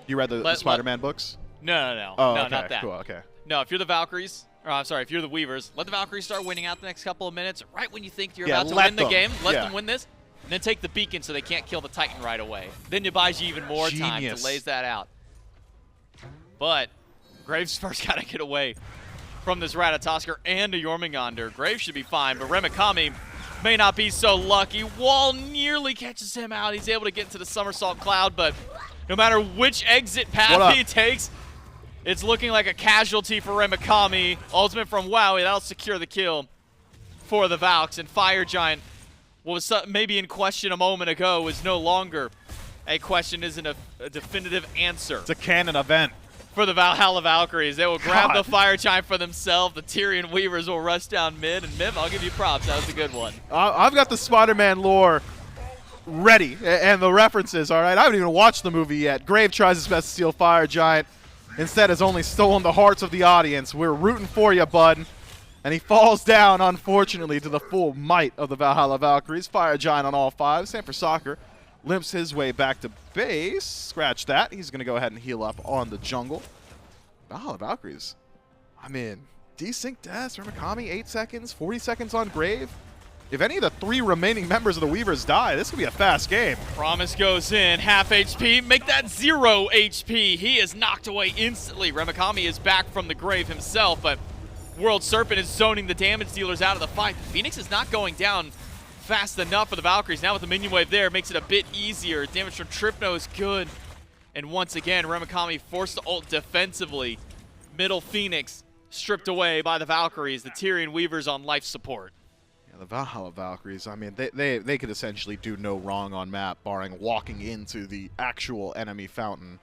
You read the Spider-Man books? No. Oh, no, okay. not that. Cool, okay. No, if you're the Valkyries, or I'm sorry, if you're the Weavers, let the Valkyries start winning out the next couple of minutes. Right when you think you're about to win the game, let them win this. And then take the beacon so they can't kill the Titan right away. Then it buys you even more time to lays that out. But Graves first got to get away from this Ratatoskr and a Jormungandr. Graves should be fine, but Remakami may not be so lucky. Wall nearly catches him out. He's able to get into the somersault cloud, but no matter which exit path he takes, it's looking like a casualty for Remakami. Ultimate from Wowy, that'll secure the kill for the Valks. And Fire Giant, what was maybe in question a moment ago, is no longer a question, isn't a definitive answer. It's a canon event. for the Valhalla Valkyries. They will grab the fire chime for themselves. The Tyrian Weavers will rush down mid. And Miv, I'll give you props. That was a good one. I've got the Spider-Man lore ready and the references, all right? I haven't even watched the movie yet. Grave tries his best to steal Fire Giant. Instead has only stolen the hearts of the audience. We're rooting for you, bud. And he falls down, unfortunately, to the full might of the Valhalla Valkyries. Fire Giant on all 5. Sam for Soccer limps his way back to base. Scratch that. He's going to go ahead and heal up on the jungle. Valhalla Valkyries. I mean, desync deaths. Remakami, 8 seconds. 40 seconds on Grave. If any of the 3 remaining members of the Weavers die, this could be a fast game. Promise goes in. Half HP. Make that 0 HP. He is knocked away instantly. Remakami is back from the grave himself, but World Serpent is zoning the damage dealers out of the fight. Phoenix is not going down fast enough for the Valkyries. Now with the minion wave there, makes it a bit easier. Damage from Trypno is good. And once again, Remakami forced to ult defensively. Middle Phoenix stripped away by the Valkyries. The Tyrian Weavers on life support. Yeah, the Valhalla Valkyries, I mean, they could essentially do no wrong on map, barring walking into the actual enemy fountain.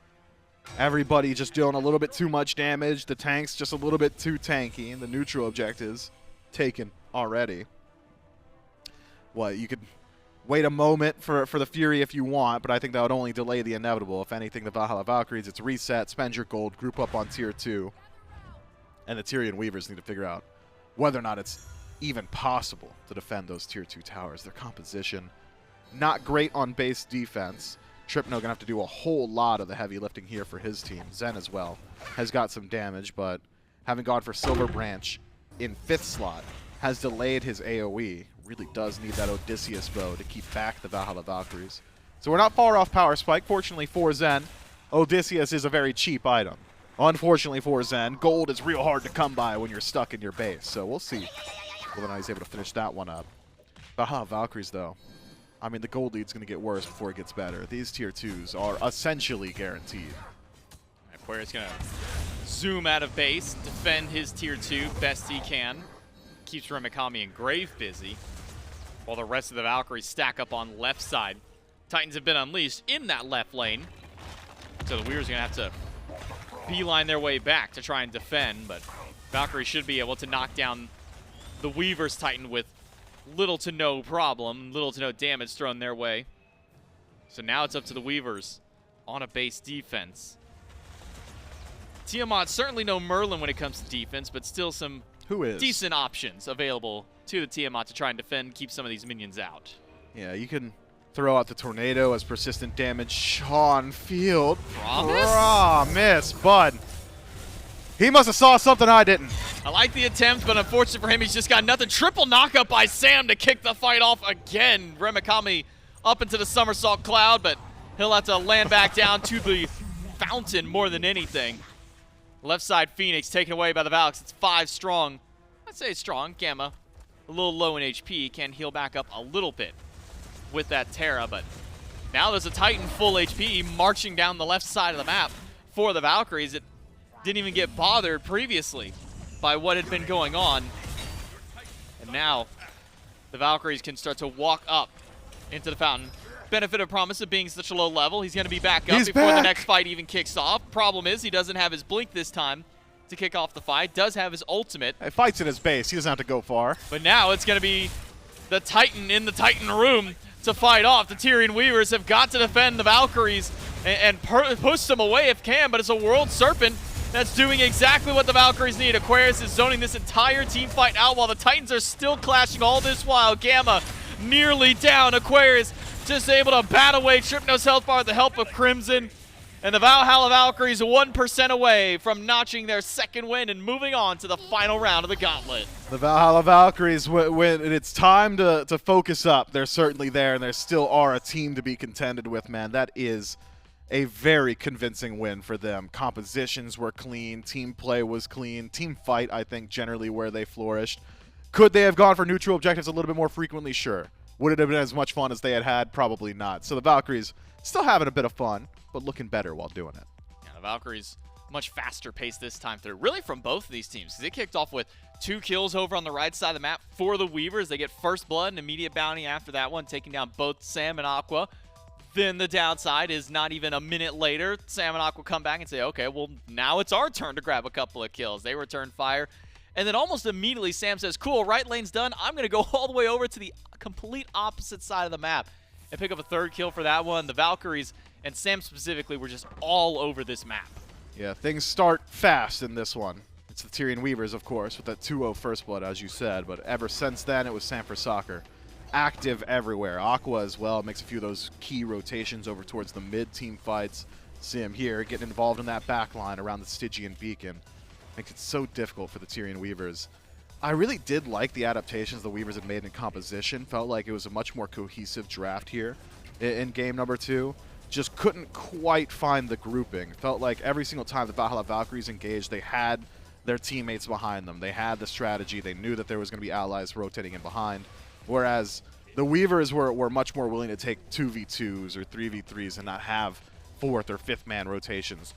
Everybody just doing a little bit too much damage. The tanks just a little bit too tanky. And the neutral objectives taken already. What, you could wait a moment for the Fury if you want, but I think that would only delay the inevitable. If anything, the Valhalla Valkyries, it's reset, spend your gold, group up on tier 2. And the Tyrian Weavers need to figure out whether or not it's even possible to defend those tier 2 towers. Their composition, not great on base defense. Trypno going to have to do a whole lot of the heavy lifting here for his team. Zen as well has got some damage, but having gone for Silver Branch in 5th slot has delayed his AoE. Really does need that Odysseus bow to keep back the Valhalla Valkyries. So we're not far off Power Spike. Fortunately for Zen, Odysseus is a very cheap item. Unfortunately for Zen, gold is real hard to come by when you're stuck in your base. So we'll see whether or not he's able to finish that one up. Valhalla Valkyries, though. I mean, the gold lead's going to get worse before it gets better. These tier 2s are essentially guaranteed. Aquarius going to zoom out of base, defend his tier 2 best he can. Keeps Remakami and Grave busy, while the rest of the Valkyries stack up on left side. Titans have been unleashed in that left lane, so the Weavers are going to have to beeline their way back to try and defend, but Valkyrie should be able to knock down the Weavers Titan with little to no problem, little to no damage thrown their way. So now it's up to the Weavers on a base defense. Tiamat, certainly no Merlin when it comes to defense, but still some decent options available to the Tiamat to try and defend, keep some of these minions out. Yeah, you can throw out the Tornado as persistent damage. Sean Field. Promise, bud. He must have saw something I didn't. I like the attempt, but unfortunately for him, he's just got nothing. Triple knockup by Sam to kick the fight off again. Remakami up into the somersault cloud, but he'll have to land back down to the fountain more than anything. Left side Phoenix taken away by the Valks. It's 5 strong. I'd say strong. Gamma, a little low in HP, can heal back up a little bit with that Terra, but now there's a Titan full HP marching down the left side of the map for the Valkyries. It didn't even get bothered previously by what had been going on. And now the Valkyries can start to walk up into the fountain. Benefit of promise of being such a low level. He's going to be back up before the next fight even kicks off. Problem is he doesn't have his blink this time to kick off the fight. Does have his ultimate. He fights in his base. He doesn't have to go far. But now it's going to be the Titan in the Titan room to fight off. The Tyrian Weavers have got to defend the Valkyries and push them away if can, but it's a World Serpent that's doing exactly what the Valkyries need. Aquarius is zoning this entire team fight out while the Titans are still clashing all this while. Gamma nearly down. Aquarius just able to bat away Trypno's health bar with the help of Crimson. And the Valhalla Valkyries 1% away from notching their second win and moving on to the final round of the Gauntlet. The Valhalla Valkyries, when it's time to focus up, they're certainly there, and they still are a team to be contended with, man. That is a very convincing win for them. Compositions were clean, team play was clean, team fight, I think, generally where they flourished. Could they have gone for neutral objectives a little bit more frequently? Sure. Would it have been as much fun as they had had? Probably not. So the Valkyries still having a bit of fun, but looking better while doing it. Yeah, the Valkyries much faster pace this time through, really from both of these teams. They kicked off with 2 kills over on the right side of the map for the Weavers. They get first blood and immediate bounty after that one, taking down both Sam and Aqua. then the downside is not even a minute later, Sam and Aqua come back and say, okay, well, now it's our turn to grab a couple of kills. They return fire. And then almost immediately, Sam says, cool, right lane's done. I'm going to go all the way over to the complete opposite side of the map and pick up a third kill for that one. The Valkyries, and Sam specifically, were just all over this map. Yeah, things start fast in this one. It's the Tyrian Weavers, of course, with that 2-0 first blood, as you said. But ever since then, it was Sam for Soccer. Active everywhere. Aqua as well makes a few of those key rotations over towards the mid-team fights. See him here getting involved in that back line around the Stygian Beacon. Makes it so difficult for the Tyrian Weavers. I really did like the adaptations the Weavers had made in composition. Felt like it was a much more cohesive draft here in game number 2. Just couldn't quite find the grouping. Felt like every single time the Valhalla Valkyries engaged, they had their teammates behind them. They had the strategy. They knew that there was going to be allies rotating in behind. Whereas the Weavers were much more willing to take 2v2s or 3v3s and not have 4th or 5th man rotations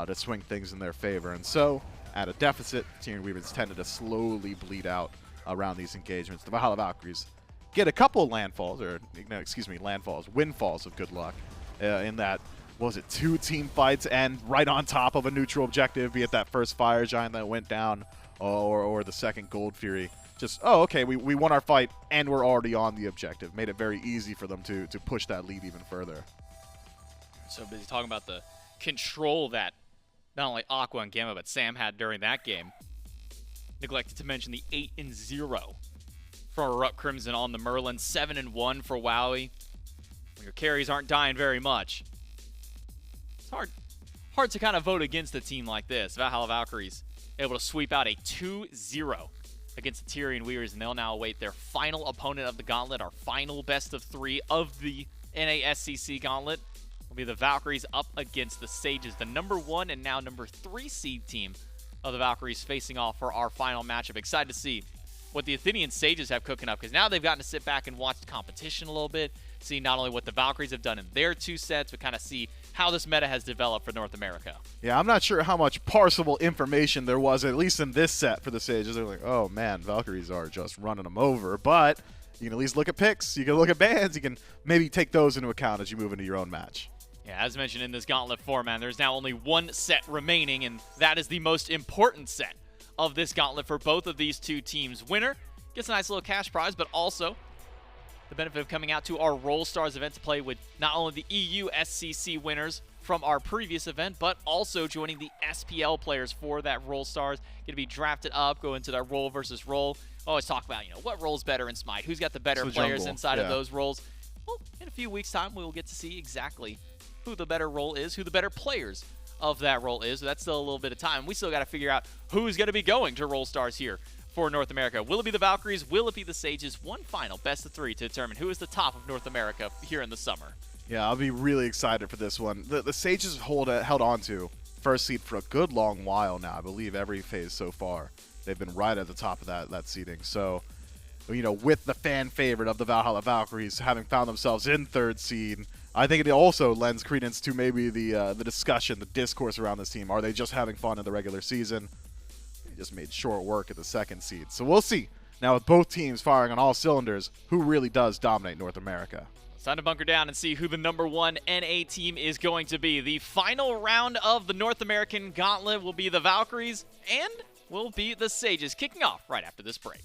to swing things in their favor. And so, at a deficit, Tyrian Weavers tended to slowly bleed out around these engagements. The Valhalla Valkyries get a couple landfalls, or no, excuse me, windfalls of good luck in that, what was it, 2 team fights and right on top of a neutral objective, be it that first Fire Giant that went down or the second Gold Fury. Just, oh, okay, we won our fight and we're already on the objective. Made it very easy for them to push that lead even further. So busy talking about the control that not only Aqua and Gamma, but Sam had during that game. Neglected to mention the 8-0 for ErupTCrimson on the Merlin, 7-1 for Wowy. When your carries aren't dying very much, it's hard to kind of vote against a team like this. Valhalla Valkyries able to sweep out a 2-0 against the Tyrian Weavers, and they'll now await their final opponent of the Gauntlet, our final best of 3 of the NASCC Gauntlet. Will be the Valkyries up against the Sages, the number 1 and now number 3 seed team of the Valkyries facing off for our final matchup. Excited to see what the Athenian Sages have cooking up, because now they've gotten to sit back and watch the competition a little bit, see not only what the Valkyries have done in their 2 sets, but kind of see how this meta has developed for North America. Yeah, I'm not sure how much parsable information there was, at least in this set for the Sages. They're like, oh man, Valkyries are just running them over, but you can at least look at picks, you can look at bans, you can maybe take those into account as you move into your own match. Yeah, as mentioned in this Gauntlet format, there's now only 1 set remaining, and that is the most important set of this Gauntlet for both of these 2 teams. Winner gets a nice little cash prize, but also the benefit of coming out to our Roll Stars event to play with not only the EU SCC winners from our previous event, but also joining the SPL players for that Roll Stars. Going to be drafted up, go into that roll versus roll. Always talk about, what role's better in SMITE, who's got the better players inside of those roles. Well, in a few weeks' time, we will get to see exactly who the better role is, who the better players of that role is. So that's still a little bit of time. We still got to figure out who's going to be going to Roll Stars here for North America. Will it be the Valkyries? Will it be the Sages? One final best of 3 to determine who is the top of North America here in the summer. Yeah, I'll be really excited for this one. The Sages held on to first seed for a good long while now. I believe every phase so far, they've been right at the top of that seeding. So, with the fan favorite of the Valhalla Valkyries having found themselves in 3rd seed, I think it also lends credence to maybe the discussion, the discourse around this team. Are they just having fun in the regular season? They just made short work at the 2nd seed. So we'll see. Now with both teams firing on all cylinders, who really does dominate North America? It's time to bunker down and see who the number 1 NA team is going to be. The final round of the North American Gauntlet will be the Valkyries and will be the Sages, kicking off right after this break.